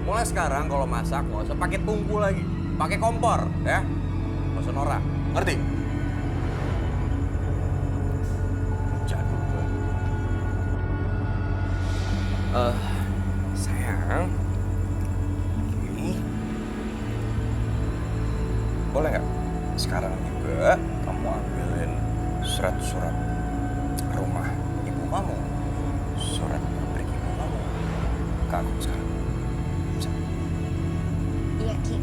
mulai sekarang kalau masak nggak usah pakai tungku lagi, pakai kompor, ya. Nggak usah norak, ngerti? Jadul gue. Sayang, ini boleh nggak? Sekarang juga kamu ambilin surat-surat rumah ibu kamu, surat pabrik ibu kamu, ke aku sekarang. Iya Ki.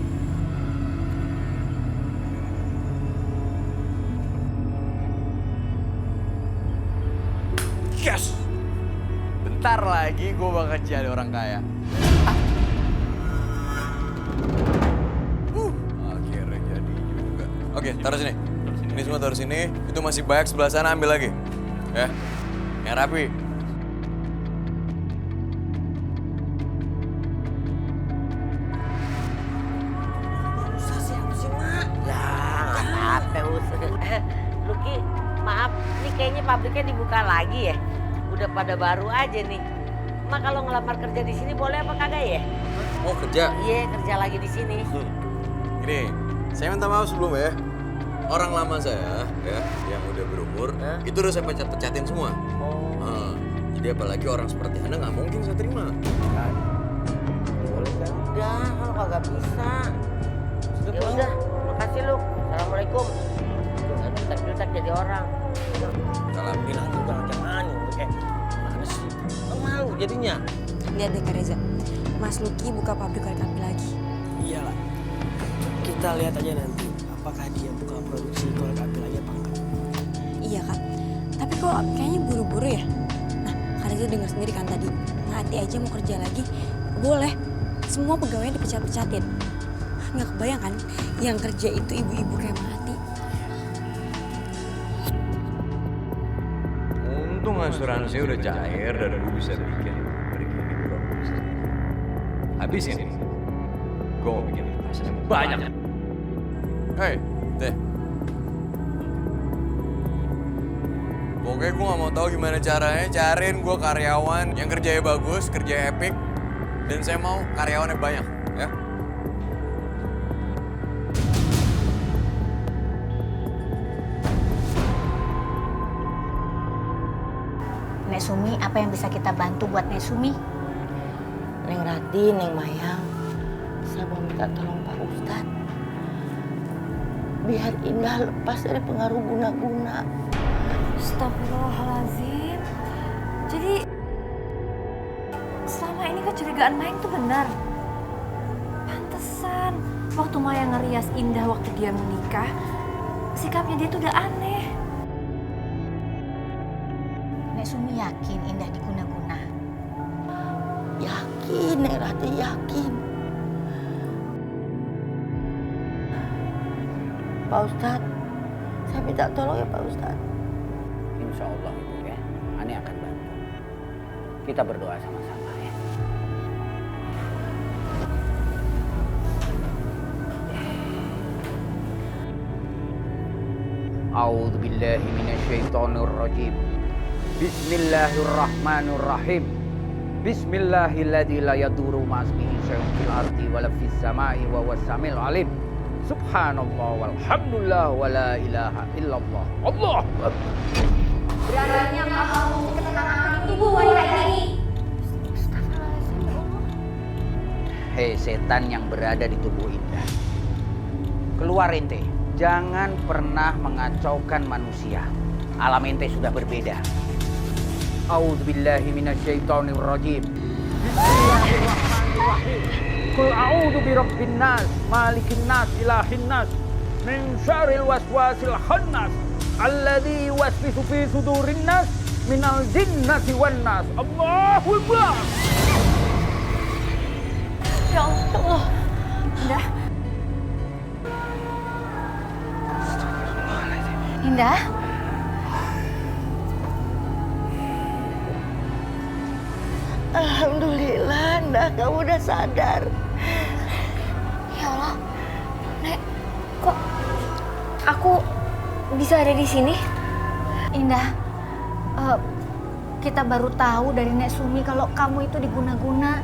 Yes! Bentar lagi gue bakal jadi orang kaya. Akhirnya jadi juga. Oke, taruh sini. Ini semua taruh sini. Itu masih banyak sebelah sana, ambil lagi. Ya, yang rapi. Usah siapa sih, Mak? Ya, apa usah. Lucky, maaf, ini kayaknya pabriknya dibuka lagi ya. Udah pada baru aja nih. Mak kalau ngelamar kerja di sini boleh apa kagak ya? Mau kerja? Iya, kerja lagi di sini. Gini, saya minta maaf sebelum ya. Orang lama saya, ya, yang udah berumur, itu udah saya pecat-pecatin semua. Jadi apalagi orang seperti Anda nggak mungkin saya terima. Boleh kan? Udah, kalau kagak bisa. Ya udah, makasih lu. Assalamualaikum. Jangan jutek-jutek jadi orang. Salam. Bilang juga jangan, kayak mana sih? Kan malu jadinya. Lihat deh Kak Reza, Mas Lucky buka pabrik korek api lagi. Iyalah. Kita lihat aja nanti apakah dia buka produksi korek api lagi apa enggak. Iya Kak, tapi kok kayaknya buru-buru ya? Nah, Kak Reza dengar sendiri kan tadi, Mati aja mau kerja lagi, boleh. Semua pegawainya dipecat-pecatin. Nggak kebayang kan, yang kerja itu ibu-ibu kayak Mati. Untung asuransi udah cair dan gue bisa bikin begini bro. Habisin. Gue mau bikin petasan yang banyak. Hei, deh. Pokoknya gue gak mau tahu gimana caranya cariin gue karyawan yang kerjanya bagus, kerjanya epic, dan saya mau karyawannya banyak, ya. Nek Sumi, apa yang bisa kita bantu buat Nek Sumi? Neng Rati, Neng Mayang, saya mau minta tolong Pak Ustadz. Biar Indah lepas dari pengaruh guna-guna. Astagfirullahaladzim. Jadi selama ini kecurigaan Mayang tuh benar. Pantesan waktu Mayang ngerias Indah waktu dia menikah, sikapnya dia tuh udah aneh. Nek Sumi yakin Indah diguna-guna? Yakin, Neng Rati yakin. Pak Ustadz, saya minta tolong ya Pak Ustadz. Insya Allah Ibu ya, Ani akan bantu. Kita berdoa sama-sama ya. A'udzu billahi minasyaitonir rajim. Bismillahirrahmanirrahim. Bismillahilladzi la yadurru ma'asmihi syai'un fil ardi wala fis samai wa huwas samiul alim. Subhanallah walhamdulillah wa la ilaha illallah. Allahu akbar. Beraninya kamu mencetak anak di tubuh wanita ini. setan yang berada di tubuh Indah. Keluar ente, jangan pernah mengacaukan manusia. Alam ente sudah berbeda. A'udzubillahi minasyaitonirrajim. Bismillahirrahmanirrahim. Qul a'udzu birabbin nas, malikin nas, ilahin nas, min syarril waswasil khannas, alladzi yuwaswisu fi sudurin nas, minal jinnati wan nas. Allahu Akbar. Ya Allah, Indah. Indah? Alhamdulillah, Indah, kamu udah sadar. Ya Allah, Nek, kok aku bisa ada di sini? Indah, kita baru tahu dari Nek Sumi kalau kamu itu diguna-guna.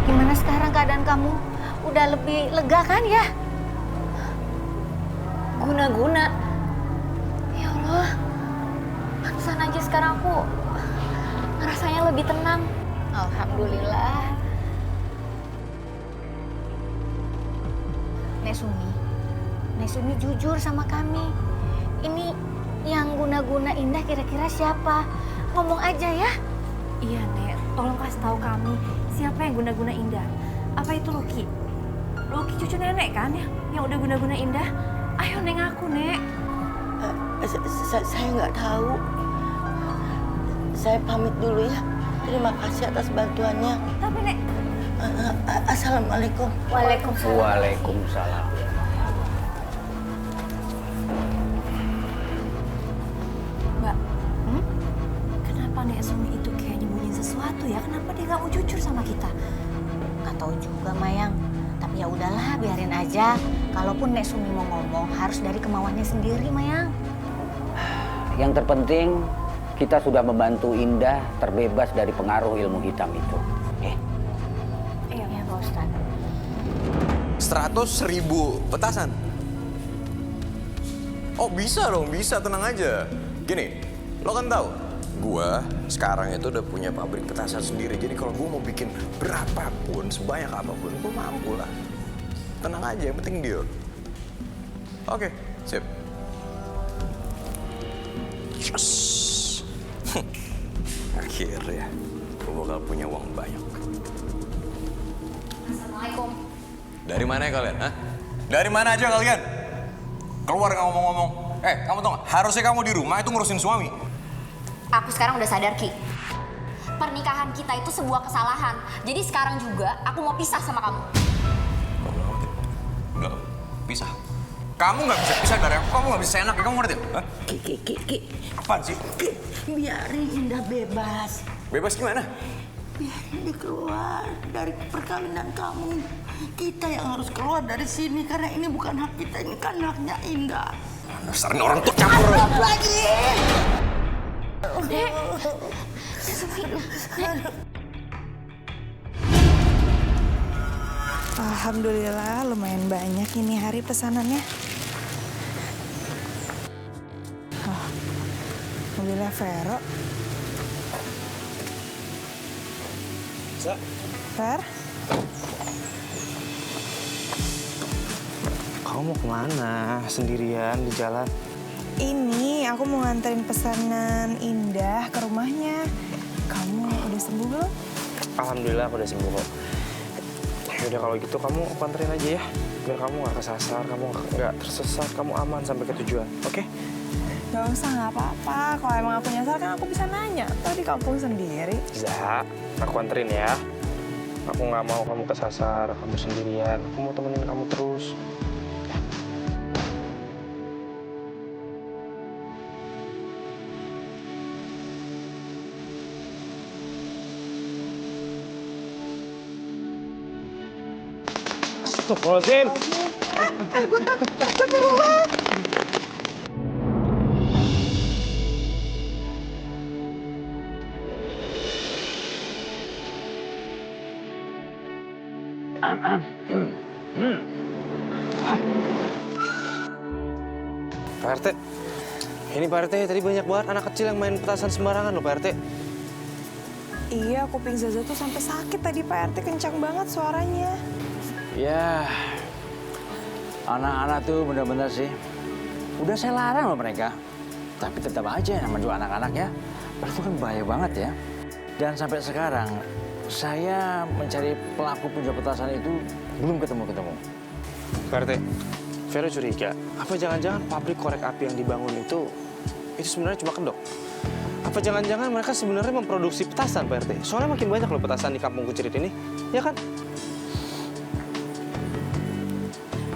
Gimana sekarang keadaan kamu? Udah lebih lega kan ya? Guna-guna? Ya Allah, pantesan aja sekarang aku ngerasanya lebih tenang. Alhamdulillah. Nek Sumi jujur sama kami. Ini yang guna-guna Indah kira-kira siapa? Ngomong aja ya. Iya Nek, tolong kasih tahu kami siapa yang guna-guna Indah. Apa itu Luki? Luki cucu nenek kan ya, yang udah guna-guna Indah? Ayo Nek ngaku Nek. Saya nggak tahu. Saya pamit dulu ya. Terima kasih atas bantuannya. Tapi Nek. Assalamualaikum. Waalaikumsalam. Waalaikumsalam. Mbak, kenapa Nek Sumi itu kayak nyembunyiin sesuatu ya? Kenapa dia nggak mau jujur sama kita? Nggak tahu juga Mayang. Tapi ya udahlah, biarin aja. Kalaupun Nek Sumi mau ngomong, harus dari kemauannya sendiri Mayang. Yang terpenting kita sudah membantu Indah terbebas dari pengaruh ilmu hitam itu. Iya Pak Ustadz. 100.000 petasan. Oh bisa dong, bisa, tenang aja. Gini, lo kan tahu, gua sekarang itu udah punya pabrik petasan sendiri. Jadi kalau gua mau bikin berapapun, sebanyak apapun, gua mampu lah. Tenang aja, yang penting deal. Oke, sip. Yes. Akhirnya, gue bakal punya uang banyak. Assalamualaikum. Dari mana ya kalian? Hah? Dari mana aja kalian? Keluar nggak ngomong-ngomong. Kamu tau nggak? Harusnya kamu di rumah itu ngurusin suami. Aku sekarang udah sadar, Ki. Pernikahan kita itu sebuah kesalahan. Jadi sekarang juga aku mau pisah sama kamu. Enggak, pisah. Kamu nggak bisa pisah dari aku, kamu nggak bisa seenak, kamu ngerti? Hah? Ki. Apaan sih? Biarin Indah bebas. Bebas gimana? Biarin dia keluar dari perkawinan kamu. Kita yang harus keluar dari sini karena ini bukan hak kita, ini kan haknya Indah. Dasarnya orang tuh campur. Lagi. Nek. Alhamdulillah lumayan banyak ini hari pesanannya. Oh, mobilnya Vero. Fer? Kamu mau kemana? Sendirian di jalan? Ini aku mau nganterin pesanan Indah ke rumahnya. Kamu udah sembuh belum? Alhamdulillah aku udah sembuh kok. Yaudah kalau gitu kamu anterin aja ya. Biar kamu gak kesasar, kamu gak tersesat, kamu aman sampai ke tujuan, oke? Gak usah, gak apa-apa. Kalau emang aku nyasar kan aku bisa nanya. Tadi kampung sendiri. Zah, aku anterin ya. Aku gak mau kamu kesasar, kamu sendirian. Aku mau temenin kamu terus. Astagfirullahaladzim. Pak RT, ini Pak RT tadi banyak banget anak kecil yang main petasan sembarangan loh Pak RT. Iya, kuping Zaza tuh sampai sakit tadi Pak RT, kencang banget suaranya. Ya, anak-anak tuh benar-benar sih. Udah saya larang loh mereka. Tapi tetap aja nama dua anak-anak ya. Itu kan bahaya banget ya. Dan sampai sekarang, saya mencari pelaku penjual petasan itu belum ketemu-ketemu. Pak RT, Vero curiga. Apa jangan-jangan pabrik korek api yang dibangun itu sebenarnya cuma kedok? Apa jangan-jangan mereka sebenarnya memproduksi petasan, Pak RT? Soalnya makin banyak loh petasan di kampung Kucirit ini, ya kan?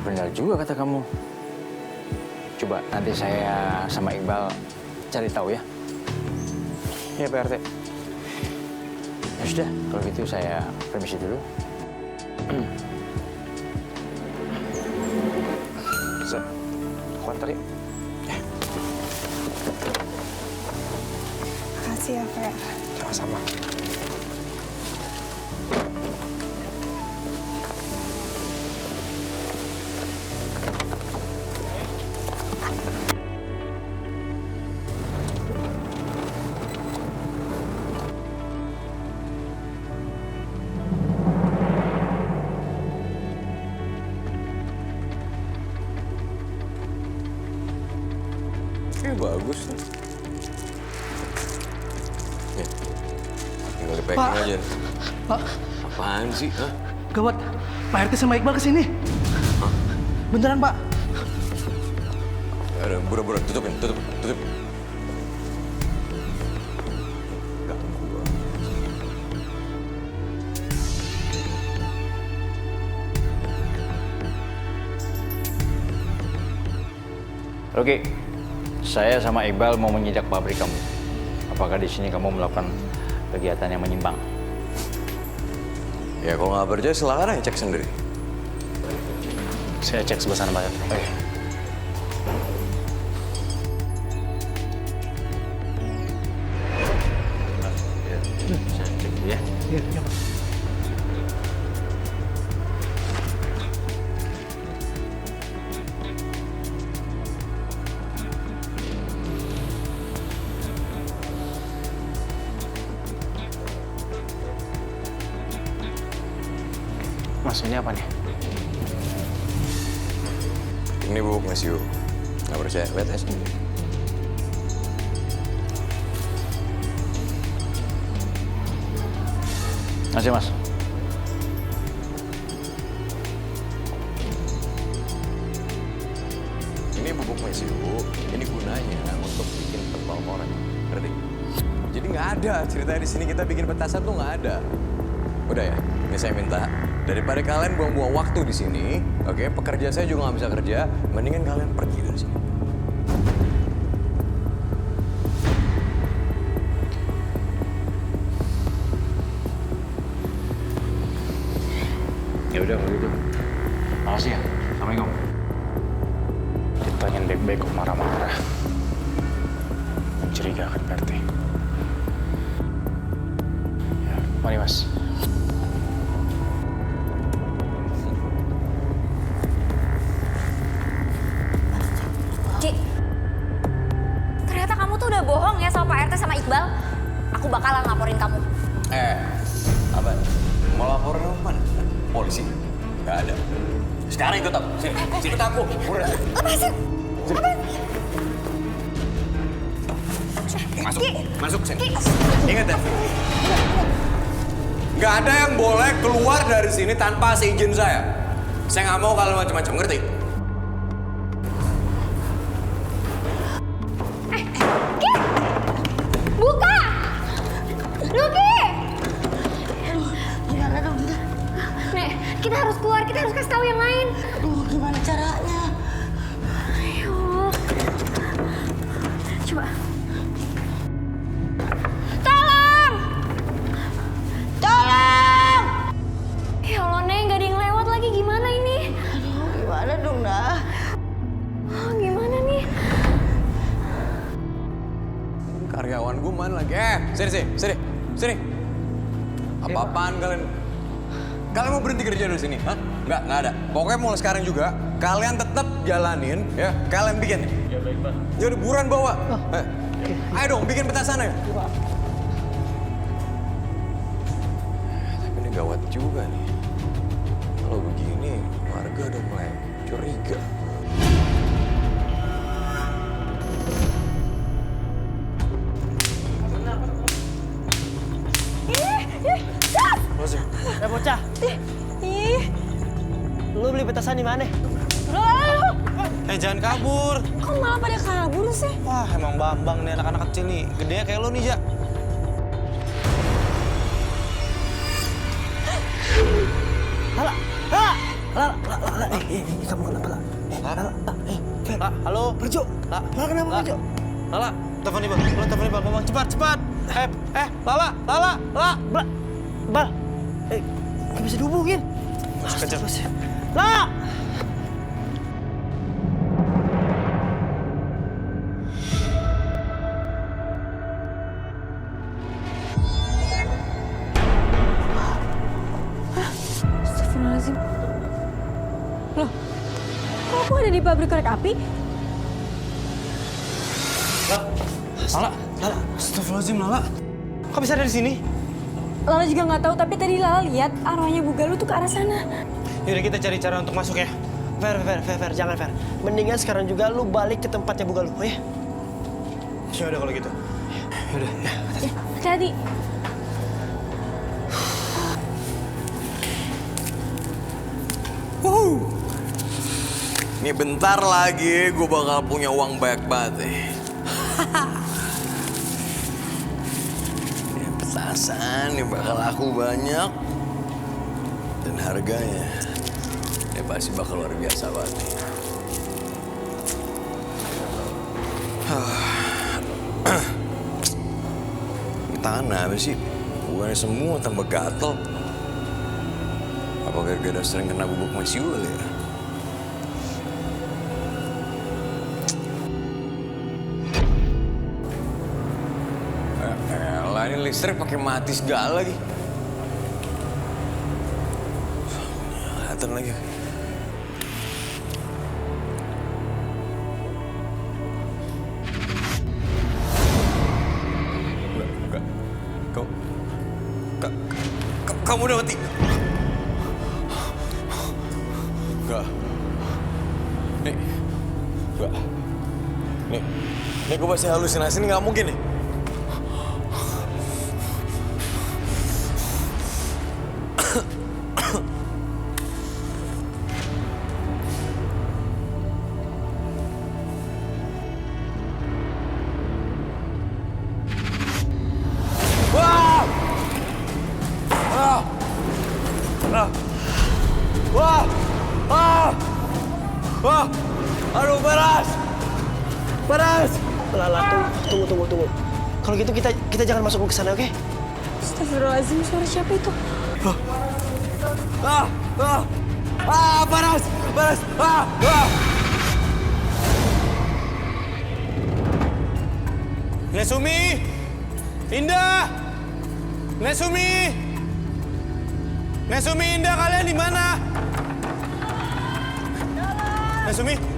Benar juga kata kamu. Coba nanti saya sama Iqbal cari tahu ya. Iya, Pak RT. Ya sudah, kalau gitu saya permisi dulu. Aku antar ya. Makasih ya, Fer. Sama-sama. Bagus tuh. Ya, tinggal di packing Pak. aja. Pak, Apaan sih? Hah? gawat. Pak RT sama Iqbal kesini. Beneran, Pak. Ada buru-buru, tutup. Oke, saya sama Iqbal mau menyidak pabrik kamu. Apakah di sini kamu melakukan kegiatan yang menyimpang? Ya kalau nggak percaya silakan aja cek sendiri. Saya cek sebelah sana, Pak RT. Saya cek dulu ya. Iya, Pak. Mas, ini apa nih? Ini bubuk mesiu. Nggak percaya? Lihat ya sendiri. Masih, Mas. Ini bubuk mesiu. Ini gunanya untuk bikin tepal korek. Ngerti? Jadi nggak ada ceritanya di sini kita bikin petasan tuh nggak ada. Udah ya, ini saya minta daripada kalian buang-buang waktu di sini, oke? Pekerja saya juga nggak bisa kerja, mendingan kalian pergi dari sini. Ya udah kalau gitu. Makasih ya. Assalamualaikum. Ditanyain baik-baik kok marah-marah. Mencurigakan, Pak RT. Ya, mari, Mas. Ci, ternyata kamu tuh udah bohong ya sama Pak RT sama Iqbal. Aku bakalan laporin kamu. Apa? Mau laporin apa? Polisi? Nggak ada. Sekarang ikut aku. Sini, ikut aku. Udah. Lepasin. Masuk sini. Ingat ya. Nggak ada yang boleh keluar dari sini tanpa seizin saya. Saya nggak mau kalian macam-macam, ngerti? Buka! Luki! Gimana dong? Nek, kita harus keluar, kita harus kasih tahu yang lain. Aduh, gimana caranya? Ayo. Coba. Tolong! Tolong! Ya Allah, Nek, nggak ada yang lewat lagi. Gimana ini? Aduh, gimana dong, Nah? Gimana nih? Karyawan gue mana lagi? Sini. Apa-apaan kalian? Kalian mau berhenti kerja dari sini? Hah? Nggak ada. Pokoknya mulai sekarang juga, kalian tetap jalanin, ya. Kalian bikin. Ya baik, Pak. Jadi buruan bawa. Ayo dong, bikin petasan ya. Tapi ini gawat juga nih. Kalau begini, bocah. Ih. Lu beli petasan di mana? Jangan kabur. Kok malah pada kabur sih? Wah, emang Bambang nih anak-anak kecil nih. Gedenya kayak lo nih, Ja. Lala, kamu kenapa, Lala? Fer, halo. Perjo. Lala kenapa, Perjo? Lala, telepon nih, Bang. Lo telepon nih, Bang. Bang, cepat. Lala. Bal. Nggak bisa dihubungin. Kecil. Lala! Astagfirullahaladzim. Loh, kok aku ada di pabrik korek api? Lala. Astagfirullahaladzim, Lala. Kok bisa ada di sini? Lala juga nggak tahu, tapi tadi Lala lihat arwahnya Bu Galuh tuh ke arah sana. Yaudah, kita cari cara untuk masuk ya. Fer, jangan Fer. Mendingan sekarang juga lu balik ke tempatnya Bu Galuh, ya? Ya udah kalau gitu. Yaudah, ya. Hati-hati. Ini bentar lagi gue bakal punya uang banyak banget nih. Ini petasan ini bakal laku banyak. Dan harganya ini pasti bakal luar biasa banget nih. Tangan apa sih? Bukannya semua tambah gatel. Apa gara-gara sering kena bubuk mesiul ya? Elah, ini listrik pakai mati segala lagi. Kelihatan lagi. Kamu udah mati? Enggak. Enggak. Nih gue pasti halusinasi, ini nggak mungkin nih. Wah, aduh panas. Lala, tunggu. Kalau gitu kita jangan masuk ke sana, oke? Astagfirullahaladzim, suara siapa itu? Panas. Nesumi, Indah, Nesumi, Indah, kalian di mana?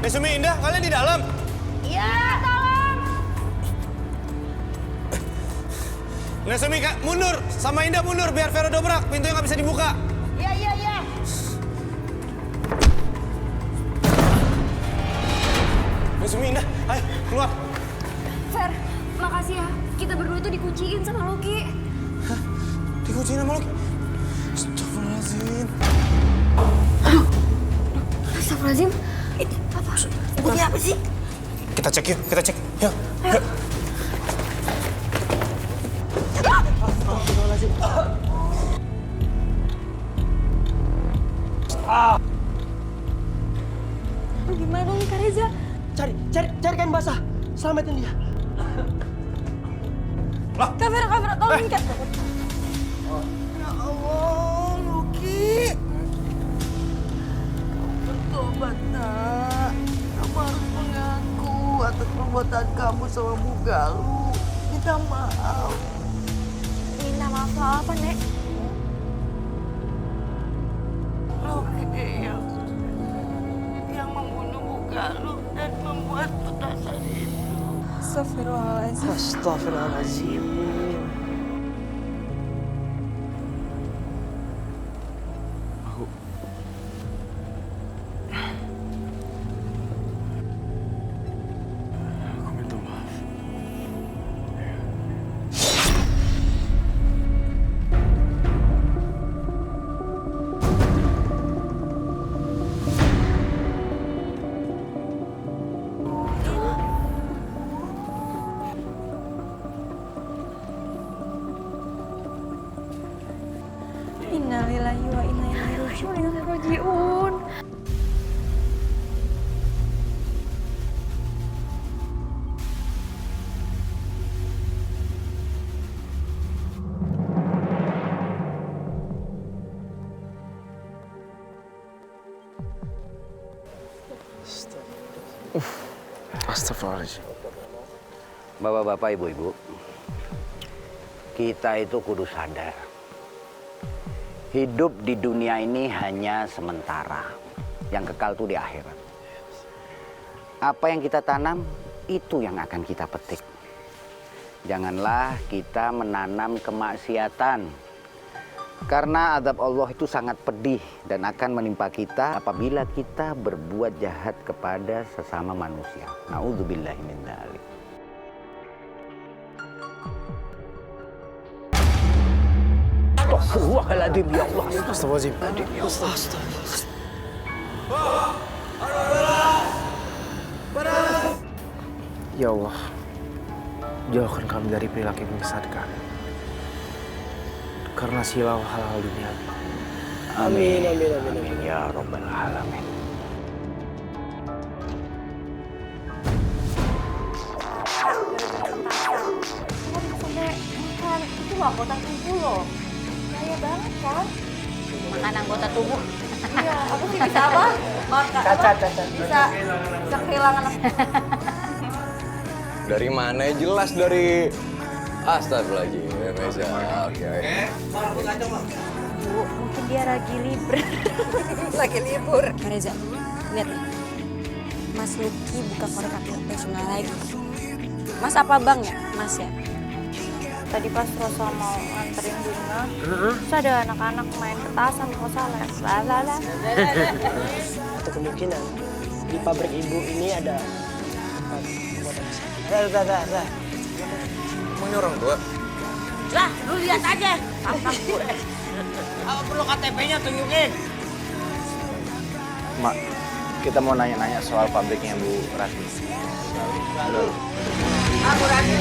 Nesumi, Indah, kalian di dalam? Iya, tolong. Nesumi, Kak, mundur. Sama Indah mundur, biar Vero dobrak. Pintunya nggak bisa dibuka. Iya. Nesumi, Indah, ayo, keluar. Fer, makasih ya. Kita berdua tuh dikunciin sama Loki. Hah? Dikunciin sama Loki? Astagfirullahaladzim. Astagfirullahaladzim. Ini apa sih? Kita cek yuk. Yuk. Astagfirullahaladzim. Gimana dong, Kak Reza? Cari kain basah. Selamatin dia. Kak Vera, tolongin Kak. Ya Allah, Luki. Bertobat, nak. Kamu harus mengaku atas perbuatan kamu sama Bu Galuh. Minta maaf. Minta maaf soal apa, Nek? Luki yang membunuh Bu Galuh dan membuat petasan itu. Astagfirullahaladzim. Aku minta maaf. Innalillahi wa inna ilaihi raji'un. Astagfirullahaladzim. Bapak-bapak, ibu-ibu, kita itu kudu sadar. Hidup di dunia ini hanya sementara. Yang kekal tuh di akhirat. Apa yang kita tanam, itu yang akan kita petik. Janganlah kita menanam kemaksiatan. Karena azab Allah itu sangat pedih dan akan menimpa kita apabila kita berbuat jahat kepada sesama manusia. Na'udzubillahi min dzalik. Astagfirullahaladzim, ya Allah. Astagfirullahaladzim. Ya Allah. Ya Allah, jauhkan kami dari perilaku yang menyesatkan. Karena silau hal-hal dunia. Amin, amin, amin, amin, ya Rabbal Alamin. Sampai makan itu loh anggota tubuh loh. Bahaya banget kan? Makan anggota tubuh. Iya, aku sih bisa apa? Makan bisa kehilangan. Dari mana? Jelas dari Astagfirullahaladzim, Meza. Oke. Bu, mungkin dia lagi libur. Lagi libur. Kak Reza, lihat nih. Mas Lucky buka korek api operasional lagi. Mas apa bang ya? Mas ya? Tadi pas Rosa mau nganterin bunga, terus ada anak-anak main petasan, Rosa lalala. Atau kemungkinan di pabrik ibu ini ada Dah. Mau orang tua? Lah, lu lihat aja. Tampak gue. Apa perlu KTP-nya tunjukin? Mak, kita mau nanya-nanya soal pabriknya Bu Ratih. Aku Ratih,